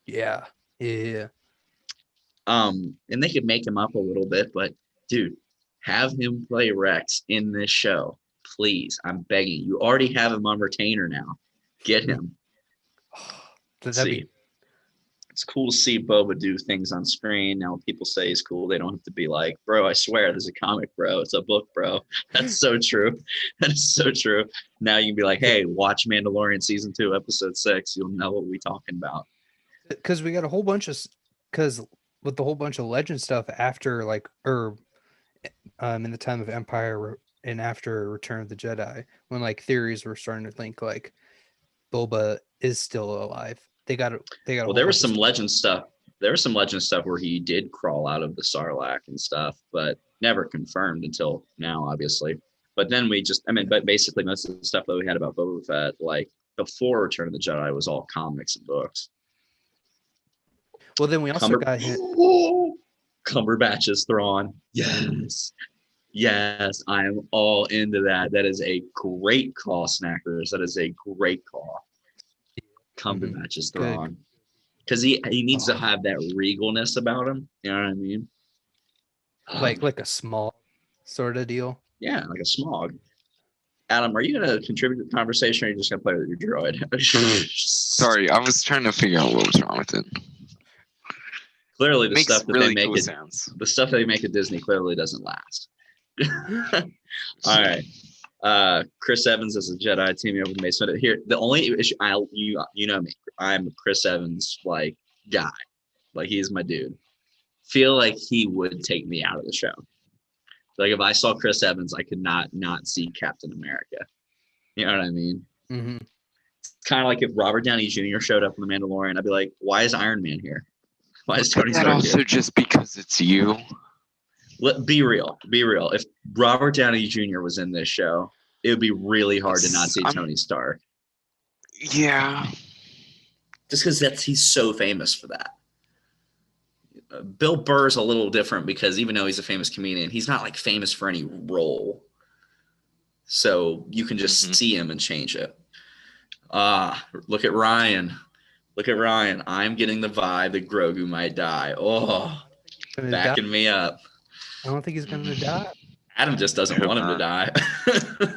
Yeah. And they could make him up a little bit, but dude, have him play Rex in this show. Please. I'm begging. You already have him on retainer now. Get him. It's cool to see Boba do things on screen. Now, when people say he's cool, they don't have to be like, bro, I swear, there's a comic, bro. It's a book, bro. That's so true. That is so true. Now you can be like, hey, watch Mandalorian Season 2, Episode 6. You'll know what we're talking about. Because we got a whole bunch of... Because with the whole bunch of legend stuff after, like, in the time of Empire and after Return of the Jedi, when, like, theories were starting to think, like, Boba is still alive. They got. Well, there was some legend stuff. There was some legend stuff where he did crawl out of the Sarlacc and stuff, but never confirmed until now, obviously. But then but basically most of the stuff that we had about Boba Fett, like before Return of the Jedi, was all comics and books. Well, then we also got hit. Cumberbatch's Thrawn. Yes, I am all into that. That is a great call, Snackers. That is a great call. Cumberbatch's Thrawn, because he needs to have that regalness about him. You know what I mean? Like a small sort of deal. Yeah, like a smog. Adam, are you going to contribute to the conversation, or are you just going to play with your droid? Sorry, I was trying to figure out what was wrong with it. Clearly, the stuff that they make at Disney clearly doesn't last. All right. Chris Evans as a Jedi teaming up with Mace Windu. Here, the only issue, you know me, I'm a Chris Evans like guy, like he's my dude. Feel like he would take me out of the show. Like if I saw Chris Evans, I could not see Captain America. You know what I mean? Mm-hmm. It's kind of like if Robert Downey Jr. showed up in The Mandalorian, I'd be like, why is Iron Man here? Why is Tony Stark also here? Just because it's you? Be real. If Robert Downey Jr. was in this show, it would be really hard to not see Tony Stark. Yeah. Just because he's so famous for that. Bill Burr's a little different because even though he's a famous comedian, he's not like famous for any role. So you can just see him and change it. Look at Ryan. I'm getting the vibe that Grogu might die. Oh, backing me up. I don't think he's going to die. Adam just doesn't want him to die.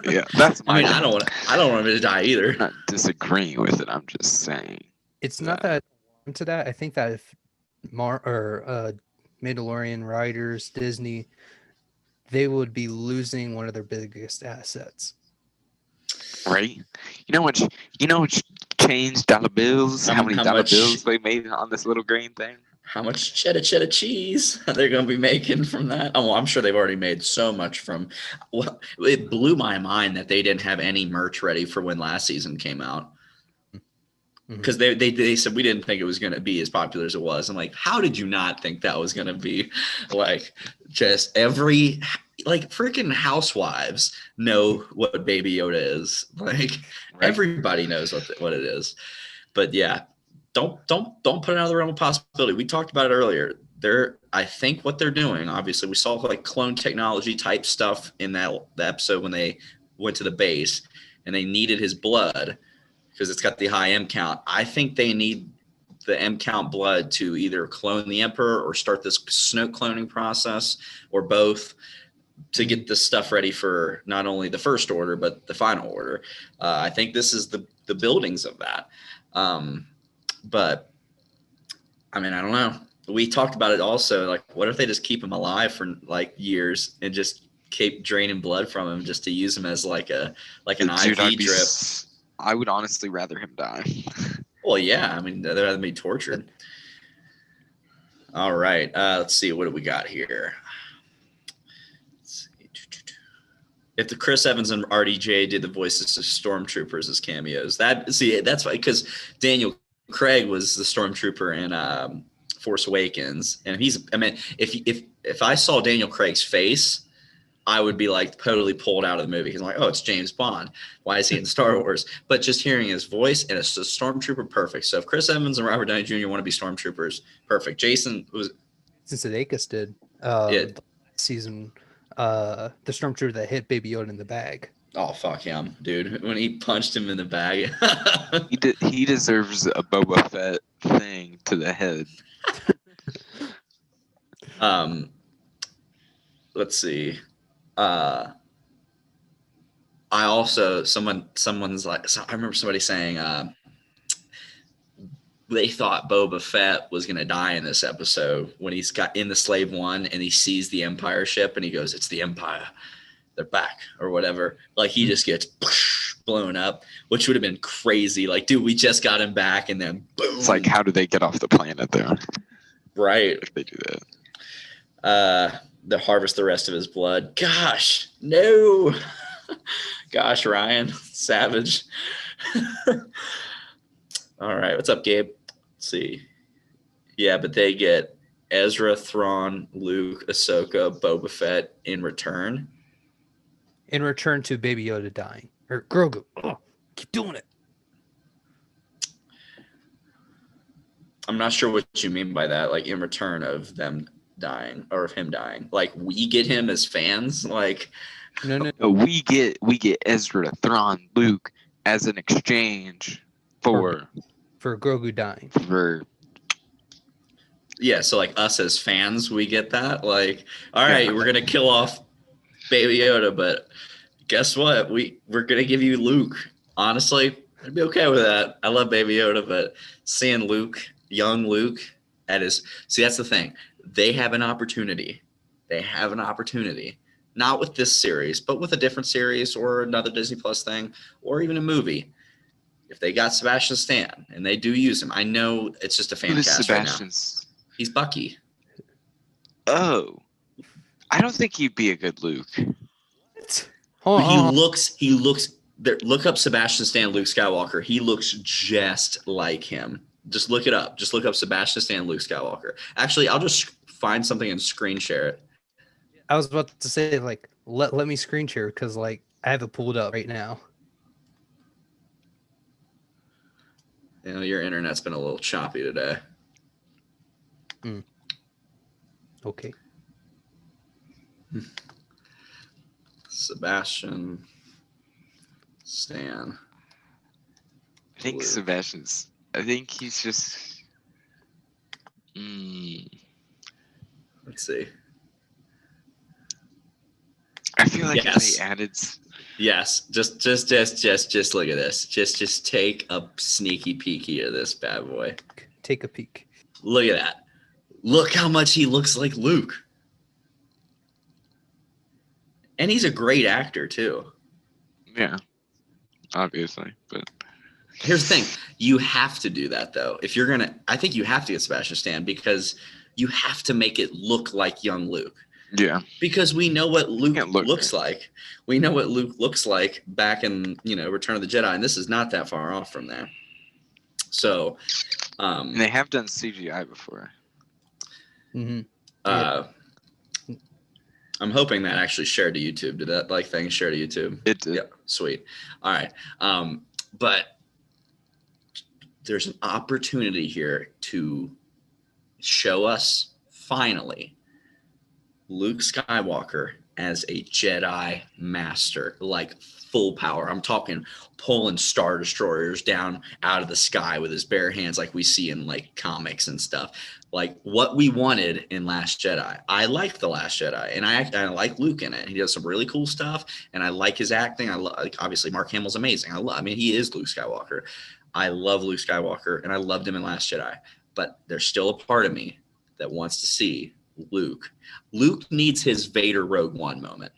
Yeah, that's my. I don't want him to die either. I'm not disagreeing with it. I'm just saying. It's not that I don't want to that, I think that if Mandalorian writers, Disney, they would be losing one of their biggest assets. Right? You know which changed dollar bills? How many how dollar much- bills they made on this little green thing? How much cheddar cheese they're going to be making from that? Oh, well, I'm sure they've already made so much from. Well, it blew my mind that they didn't have any merch ready for when last season came out. Because they said we didn't think it was going to be as popular as it was. I'm like, how did you not think that was going to be like just every like freaking housewives know what Baby Yoda is. Like everybody knows what it is. But yeah, don't put it out of the realm of possibility. We talked about it earlier. I think what they're doing, obviously, we saw like clone technology type stuff in the episode when they went to the base and they needed his blood because it's got the high M count. I think they need the M count blood to either clone the Emperor or start this Snoke cloning process or both to get this stuff ready for not only the First Order, but the Final Order. I think this is the buildings of that. But I mean, I don't know. We talked about it also. Like, what if they just keep him alive for like years and just keep draining blood from him just to use him as like an Dude, IV drip? I would honestly rather him die. Well, yeah. I mean, they'd rather be tortured. All right. Let's see. What do we got here? If the Chris Evans and RDJ did the voices of stormtroopers as cameos, that's why, because Daniel Craig was the stormtrooper in Force Awakens, and if I saw Daniel Craig's face, I would be like totally pulled out of the movie. He's like, oh, it's James Bond. Why is he in Star Wars? But just hearing his voice and it's a stormtrooper, perfect. So if Chris Evans and Robert Downey Jr. want to be stormtroopers, perfect. Jason was Sudeikis did season. The stormtrooper that hit Baby Yoda in the bag. Oh, fuck him, dude. When he punched him in the bag. He deserves a Boba Fett thing to the head. Let's see. I also, someone's like, I remember somebody saying they thought Boba Fett was going to die in this episode when he's got in the Slave One and he sees the Empire ship and he goes, it's the Empire. They're back or whatever. Like he just gets blown up, which would have been crazy. Like, dude, we just got him back and then boom. It's like, how do they get off the planet there? Right. If they do that. The harvest the rest of his blood. Gosh, no. Gosh, Ryan, savage. All right, what's up, Gabe? Let's see. Yeah, but they get Ezra, Thrawn, Luke, Ahsoka, Boba Fett in return. In return to Baby Yoda dying. Or Grogu. Oh, keep doing it. I'm not sure what you mean by that. Like in return of them dying or of him dying. Like we get him as fans. Like no. We get Ezra, Thrawn, Luke as an exchange for Grogu dying. Yeah, so like us as fans, we get that. Like, all right, we're gonna kill off Baby Yoda, but guess what? We're gonna give you Luke. Honestly, I'd be okay with that. I love Baby Yoda, but seeing Luke, young Luke, that's the thing. They have an opportunity. Not with this series, but with a different series or another Disney Plus thing, or even a movie. If they got Sebastian Stan and they do use him, I know it's just a fan cast right now. He's Bucky. Oh, I don't think he'd be a good Luke. What? He looks. Look up Sebastian Stan, Luke Skywalker. He looks just like him. Just look it up. Just look up Sebastian Stan, Luke Skywalker. Actually, I'll just find something and screen share it. I was about to say, like, let me screen share because, like, I have it pulled up right now. You know, your internet's been a little choppy today. Okay. Sebastian Stan. I think I think he's just. Let's see. I feel like if they added. Yes, just look at this. Just take a sneaky peeky of this bad boy. Take a peek. Look at that. Look how much he looks like Luke. And he's a great actor, too. Yeah, obviously. But Here's the thing. You have to do that, though. If you're going to, I think you have to get Sebastian Stan because you have to make it look like young Luke. yeah, Because we know what Luke Can't look looks like. We know what Luke looks like back in, Return of the Jedi. And this is not that far off from there. So, and they have done CGI before. Mm-hmm. I'm hoping that actually shared to YouTube. Did that thing share to YouTube? It did. Yeah, sweet. All right. But there's an opportunity here to show us finally Luke Skywalker as a Jedi master, like full power. I'm talking pulling Star Destroyers down out of the sky with his bare hands like we see in like comics and stuff. Like what we wanted in Last Jedi. I liked The Last Jedi, and I like Luke in it. He does some really cool stuff, and I like his acting. Obviously Mark Hamill's amazing. He is Luke Skywalker. I love Luke Skywalker, and I loved him in Last Jedi. But there's still a part of me that wants to see Luke. Luke needs his Vader Rogue One moment.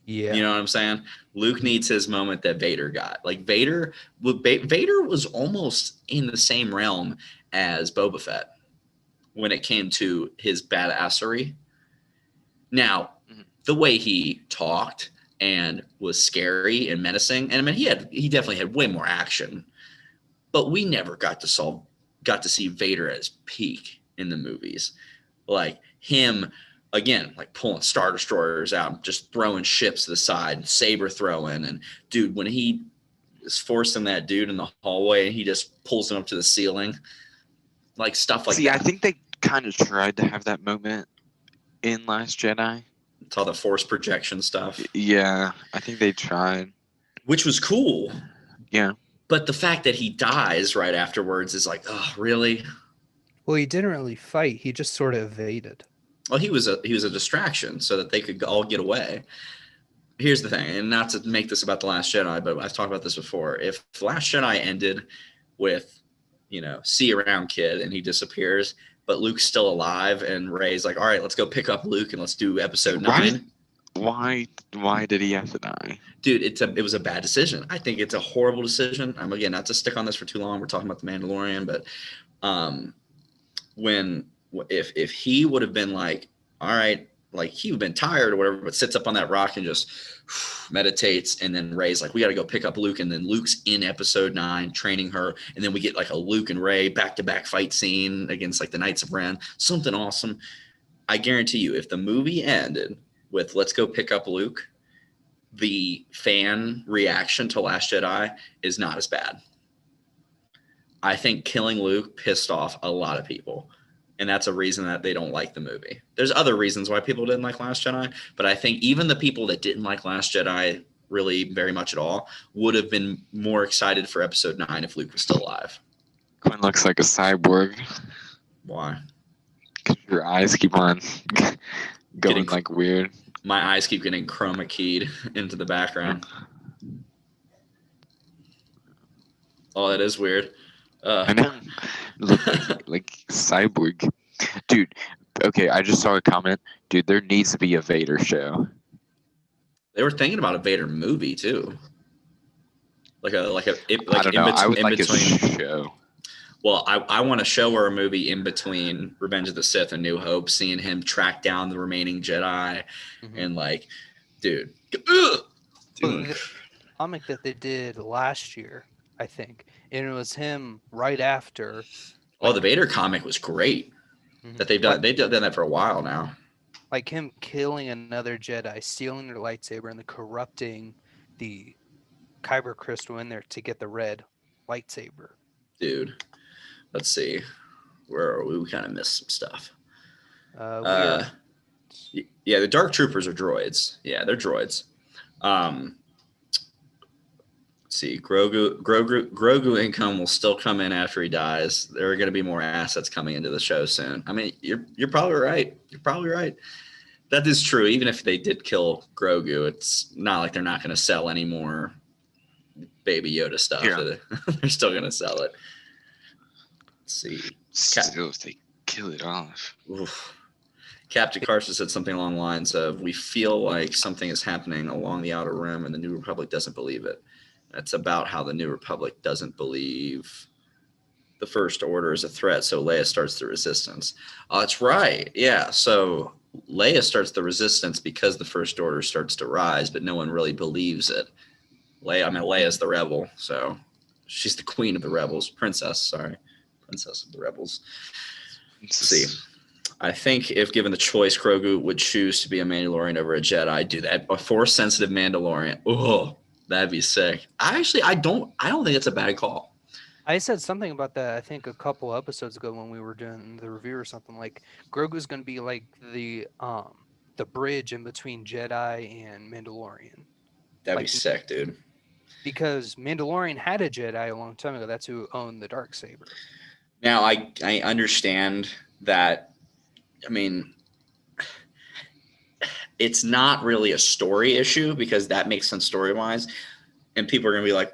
Yeah. You know what I'm saying? Luke needs his moment that Vader got. Like Vader was almost in the same realm as Boba Fett when it came to his badassery. Now, the way he talked and was scary and menacing, and I mean he definitely had way more action, but we never got to see Vader at his peak in the movies. Like him again, like pulling Star Destroyers out, just throwing ships to the side, saber throwing, and dude, when he is forcing that dude in the hallway and he just pulls him up to the ceiling, like stuff like that. I think they kind of tried to have that moment in Last Jedi. It's all the force projection stuff. Yeah, I think they tried. Which was cool. Yeah. But the fact that he dies right afterwards is like, oh, really? Well, he didn't really fight. He just sort of evaded. Well, he was a distraction so that they could all get away. Here's the thing, and not to make this about The Last Jedi, but I've talked about this before. If The Last Jedi ended with, see you around, kid, and he disappears, but Luke's still alive, and Rey's like, all right, let's go pick up Luke and let's do episode 9. Why did he have to die? Dude, it was a bad decision. I think it's a horrible decision. Again, not to stick on this for too long. We're talking about The Mandalorian, but if he would have been like, all right, like he would have been tired or whatever, but sits up on that rock and just meditates, and then Rey's like, we got to go pick up Luke, and then Luke's in episode 9 training her, and then we get like a Luke and Rey back-to-back fight scene against like the Knights of Ren, something awesome. I guarantee you, if the movie ended with let's go pick up Luke, the fan reaction to Last Jedi is not as bad. I think killing Luke pissed off a lot of people. And that's a reason that they don't like the movie. There's other reasons why people didn't like Last Jedi, but I think even the people that didn't like Last Jedi really very much at all would have been more excited for episode 9 if Luke was still alive. Quinn looks like a cyborg. Why? Because your eyes keep on going like weird. My eyes keep getting chroma keyed into the background. Oh, that is weird. I know. Look like cyborg. Dude, okay, I just saw a comment. Dude, there needs to be a Vader show. They were thinking about a Vader movie too. I don't know. I would like a show. Well, I want a show or a movie in between Revenge of the Sith and New Hope, seeing him track down the remaining Jedi, and like, dude. The comic that they did last year, I think, and it was him right after. Oh, the Vader comic was great. That they've done that for a while now. Like him killing another Jedi, stealing their lightsaber, and then corrupting the kyber crystal in there to get the red lightsaber. Dude, let's see. Where are we? We kind of missed some stuff. Yeah, the Dark Troopers are droids. Yeah, they're droids. Let's see. Grogu income will still come in after he dies. There are going to be more assets coming into the show soon. I mean, you're probably right. You're probably right. That is true. Even if they did kill Grogu, it's not like they're not going to sell any more Baby Yoda stuff. Yeah. They're still going to sell it. Let's see. Still, they kill it off. Oof. Captain Carson said something along the lines of, "We feel like something is happening along the Outer Rim, and the New Republic doesn't believe it." It's about how the New Republic doesn't believe the First Order is a threat, so Leia starts the Resistance. Oh, that's right. Yeah, so Leia starts the Resistance because the First Order starts to rise, but no one really believes it. Leia's the rebel, so she's the queen of the rebels. Princess of the rebels. Let's see. I think if given the choice, Grogu would choose to be a Mandalorian over a Jedi. Do that. A Force-sensitive Mandalorian. Oh, that'd be sick. I don't think it's a bad call. I said something about that, I think, a couple episodes ago when we were doing the review or something. Like, Grogu's going to be like the bridge in between Jedi and Mandalorian. That'd Like, be sick, dude. Because Mandalorian had a Jedi a long time ago. That's who owned the Darksaber. Now, I understand that. I mean, it's not really a story issue because that makes sense story-wise. And people are going to be like,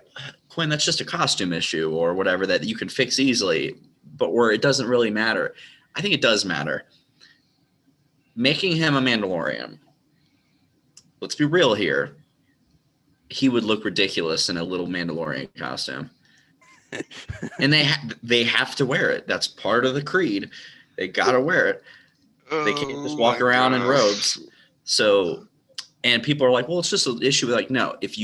Quinn, that's just a costume issue or whatever that you can fix easily, but where it doesn't really matter. I think it does matter. Making him a Mandalorian, let's be real here, he would look ridiculous in a little Mandalorian costume. And they have to wear it. That's part of the creed. They got to wear it. They can't just walk around in robes. So, and people are like, well, it's just an issue. Like, no, if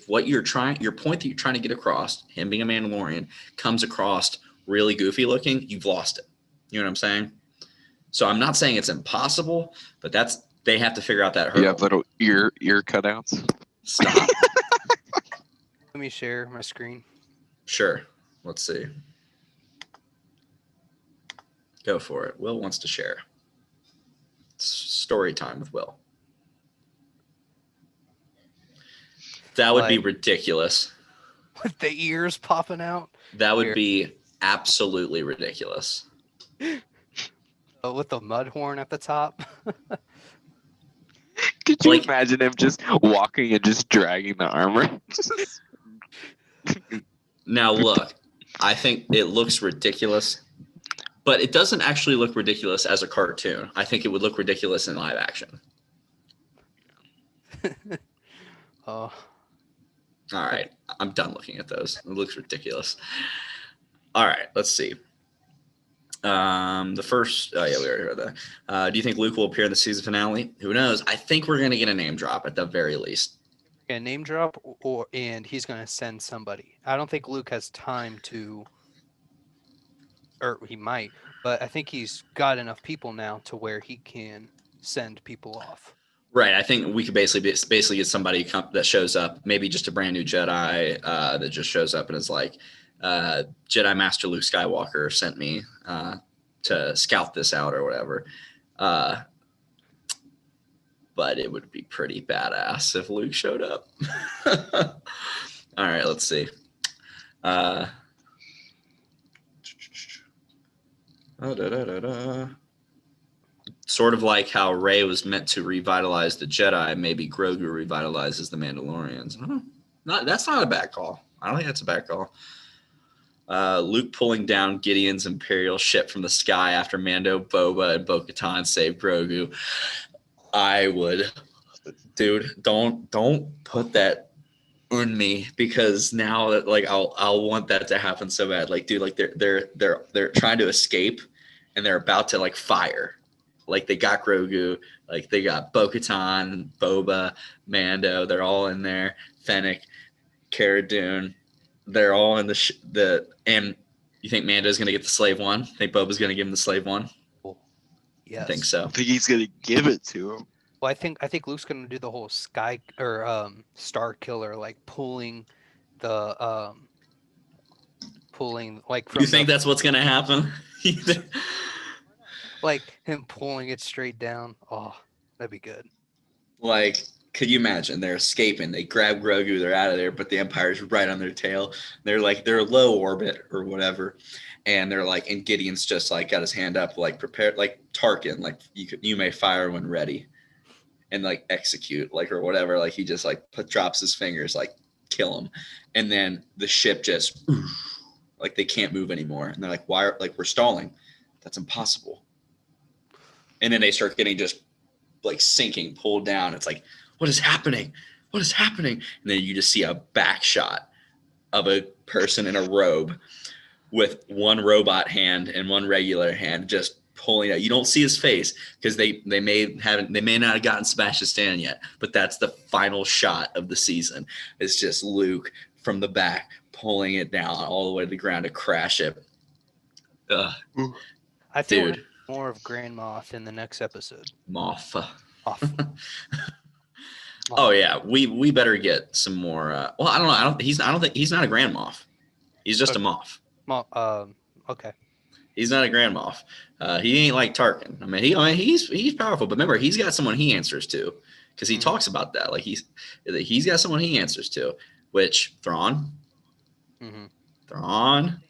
what your point that you're trying to get across, him being a Mandalorian, comes across really goofy looking, you've lost it. You know what I'm saying? So I'm not saying it's impossible, but they have to figure out that hurdle. You have little ear cutouts. Stop. Let me share my screen. Sure. Let's see. Go for it. Will wants to share. It's story time with Will. That would be ridiculous. With the ears popping out? That would be absolutely ridiculous. With the mud horn at the top? Could you imagine him just walking and just dragging the armor? Now, look, I think it looks ridiculous, but it doesn't actually look ridiculous as a cartoon. I think it would look ridiculous in live action. Oh. All right. I'm done looking at those. It looks ridiculous. All right. Let's see. The first, oh yeah, we already heard that. Do you think Luke will appear in the season finale? Who knows? I think we're going to get a name drop at the very least. A name drop, and he's going to send somebody. I don't think Luke has time to, or he might, but I think he's got enough people now to where he can send people off. Right. I think we could basically get somebody that shows up, maybe just a brand new Jedi that just shows up and is like, Jedi Master Luke Skywalker sent me to scout this out or whatever. But it would be pretty badass if Luke showed up. All right, let's see. Sort of like how Rey was meant to revitalize the Jedi, maybe Grogu revitalizes the Mandalorians. That's not a bad call. I don't think that's a bad call. Luke pulling down Gideon's Imperial ship from the sky after Mando, Boba, and Bo-Katan saved Grogu. I would, dude. Don't put that on me because now that I'll want that to happen so bad. Like, dude, like they're trying to escape and they're about to fire. Like they got Grogu, like they got Bo-Katan, Boba, Mando. They're all in there. Fennec, Cara Dune. They're all in and you think Mando's gonna get the slave one? Think Boba's gonna give him the slave one? Yes. I think so. I think he's gonna give it to him. Well, I think Luke's gonna do the whole sky or Star Killer, like pulling the from. You think that's what's gonna happen? Like him pulling it straight down. Oh, that'd be good. Like, could you imagine? They're escaping. They grab Grogu. They're out of there, but the Empire's right on their tail. They're low orbit or whatever, and they're like, and Gideon's just got his hand up, prepared, like Tarkin, you may fire when ready, and execute, or whatever. Like he just drops his fingers, kill him, and then the ship just like they can't move anymore. And they're like, why are like we're stalling? That's impossible. And then they start getting just like sinking, pulled down. It's like, what is happening? What is happening? And then you just see a back shot of a person in a robe with one robot hand and one regular hand just pulling out. You don't see his face because they may not have gotten Sebastian Stan yet, but that's the final shot of the season. It's just Luke from the back pulling it down all the way to the ground to crash it. I feel Dude. more of Grand Moff in the next episode. Moff. Off. Oh yeah, we better get some more. Well, I don't know. I don't think he's not a Grand Moff. He's just a Moff. Okay. He's not a Grand Moff. He ain't like Tarkin. I mean, he's powerful, but remember, he's got someone he answers to, because he talks about that. Like he's got someone he answers to, which Thrawn. Mm-hmm. Thrawn.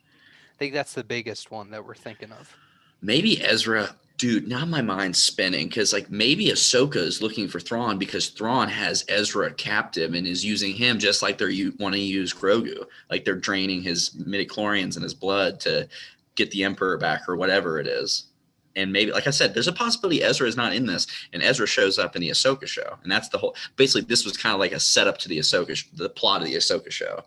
I think that's the biggest one that we're thinking of. Maybe Ezra. Dude, now my mind's spinning because like maybe Ahsoka is looking for Thrawn because Thrawn has Ezra captive and is using him just like they're want to use Grogu. Like they're draining his midichlorians and his blood to get the Emperor back or whatever it is. And maybe, like I said, there's a possibility Ezra is not in this and Ezra shows up in the Ahsoka show. And that's the whole, basically this was kind of like a setup to the plot of the Ahsoka show,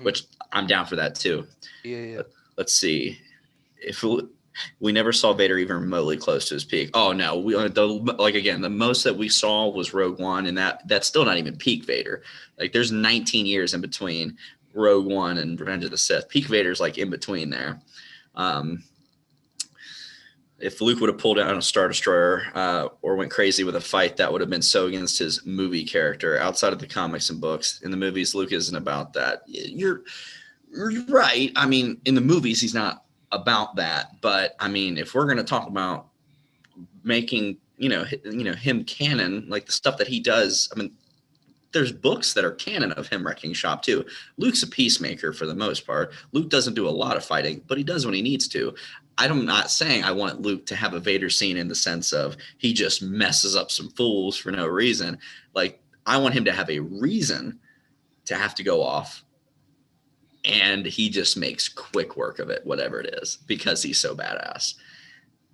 which I'm down for that too. Yeah. Let's see. If we never saw Vader even remotely close to his peak. Oh no, the most that we saw was Rogue One, and that's still not even peak Vader. Like there's 19 years in between Rogue One and Revenge of the Sith. Peak Vader's like in between there. If Luke would have pulled out a Star Destroyer or went crazy with a fight, that would have been so against his movie character. Outside of the comics and books, in the movies, Luke isn't about that. You're right. I mean, in the movies, he's not about that, but I mean, if we're going to talk about making him canon, like the stuff that he does, I mean, there's books that are canon of him wrecking shop too. Luke's a peacemaker for the most part. Luke doesn't do a lot of fighting, but he does when he needs to. I'm not saying I want Luke to have a Vader scene in the sense of he just messes up some fools for no reason. Like I want him to have a reason to have to go off, and he just makes quick work of it, whatever it is, because he's so badass.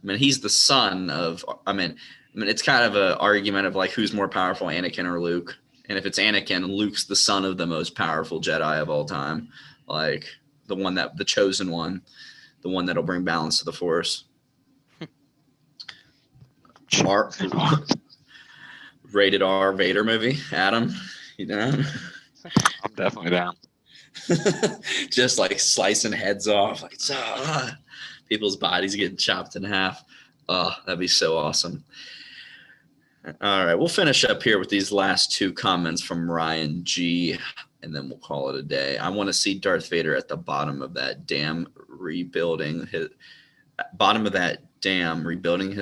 I mean, he's the son of, I mean, it's kind of an argument of like, who's more powerful, Anakin or Luke? And if it's Anakin, Luke's the son of the most powerful Jedi of all time. Like the chosen one, the one that'll bring balance to the Force. Rated R Vader movie. Adam, you down? I'm definitely down. Just like slicing heads off, like people's bodies getting chopped in half. Oh, that'd be so awesome. All right, we'll finish up here with these last two comments from Ryan G, and then we'll call it a day. I want to see Darth Vader at the bottom of that dam rebuilding his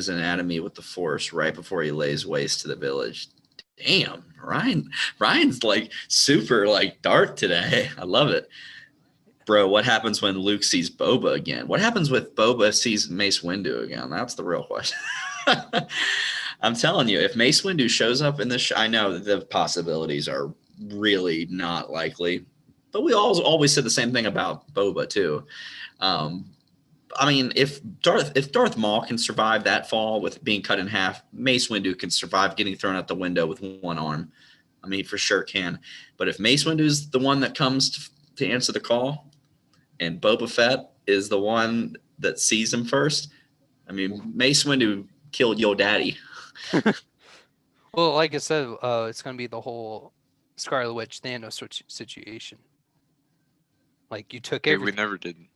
anatomy with the Force right before he lays waste to the village. Damn, Ryan's like super like dark today. I love it. Bro, what happens when Luke sees Boba again? What happens with Boba sees Mace Windu again? That's the real question. I'm telling you, if Mace Windu shows up in this show, I know that the possibilities are really not likely, but we always said the same thing about Boba too. I mean, if Darth Maul can survive that fall with being cut in half, Mace Windu can survive getting thrown out the window with one arm. I mean, he for sure can. But if Mace Windu is the one that comes to answer the call, and Boba Fett is the one that sees him first, I mean, Mace Windu killed your daddy. Well, like I said, it's going to be the whole Scarlet Witch Thanos situation. Like you took everything.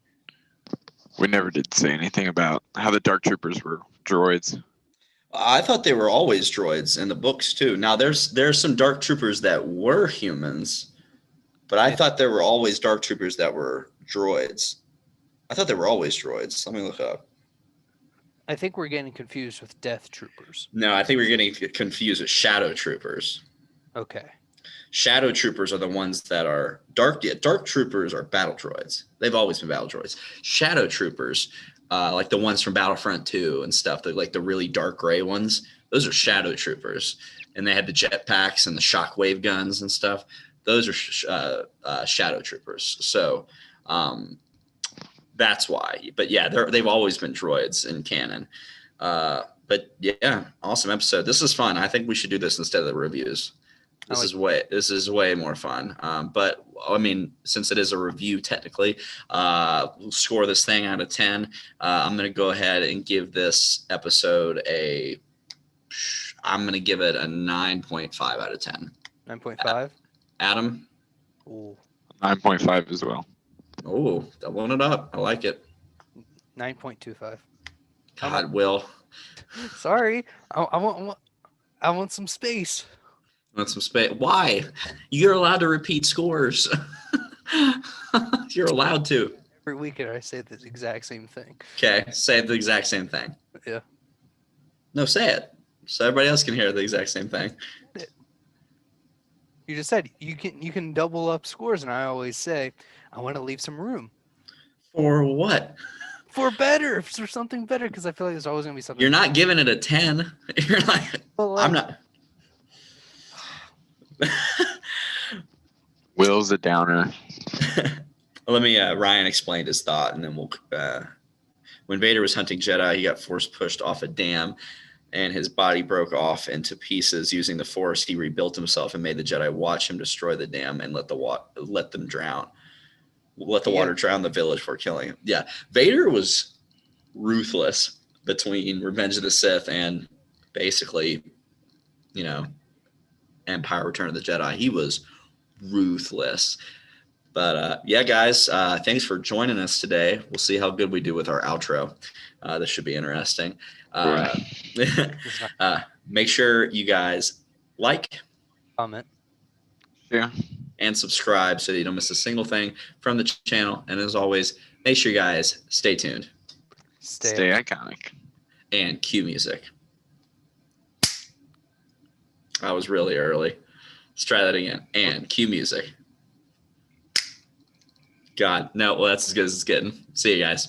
We never did say anything about how the Dark Troopers were droids. I thought they were always droids in the books too. Now there's some Dark Troopers that were humans, but I thought there were always Dark Troopers that were droids. I thought they were always droids. Let me look up. I think we're getting confused with Death Troopers. No, I think we're getting confused with Shadow Troopers. Okay. Shadow Troopers are the ones that are dark. Dark Troopers are battle droids. They've always been battle droids. Shadow Troopers, like the ones from Battlefront 2 and stuff, they're like the really dark gray ones. Those are Shadow Troopers. And they had the jetpacks and the shockwave guns and stuff. Those are Shadow Troopers. So That's why. But yeah, they've always been droids in canon. But yeah, awesome episode. This is fun. I think we should do this instead of the reviews. This is way more fun. But I mean, since it is a review, technically, we'll score this thing out of 10. I'm going to go ahead and give this episode I'm going to give it a 9.5 out of 10. 9.5. Adam? Ooh. 9.5 as well. Oh, doubling it up. I like it. 9.25. God, Will. Sorry, I want some space. Want some space? Why? You're allowed to repeat scores. You're allowed to. Every weekend I say the exact same thing. Okay, say the exact same thing. Yeah. No, say it. So everybody else can hear the exact same thing. You just said you can double up scores, and I always say I want to leave some room For what? for better, for something better, because I feel like there's always gonna be something. You're not giving it a 10. You're like, I'm not. Will's a downer. Let me. Ryan explained his thought, and then we'll. When Vader was hunting Jedi, he got force pushed off a dam, and his body broke off into pieces. Using the Force, he rebuilt himself and made the Jedi watch him destroy the dam and let them drown. Let the water drown the village before killing him. Yeah, Vader was ruthless between Revenge of the Sith and basically, Empire: Return of the Jedi. He was ruthless. But yeah, guys, thanks for joining us today. We'll see how good we do with our outro. This should be interesting. Make sure you guys like, comment, Yeah. and subscribe so that you don't miss a single thing from the channel. And as always, make sure you guys stay tuned. Stay iconic. And cue music. I was really early. Let's try that again. And cue music. God, no, well, that's as good as it's getting. See you guys.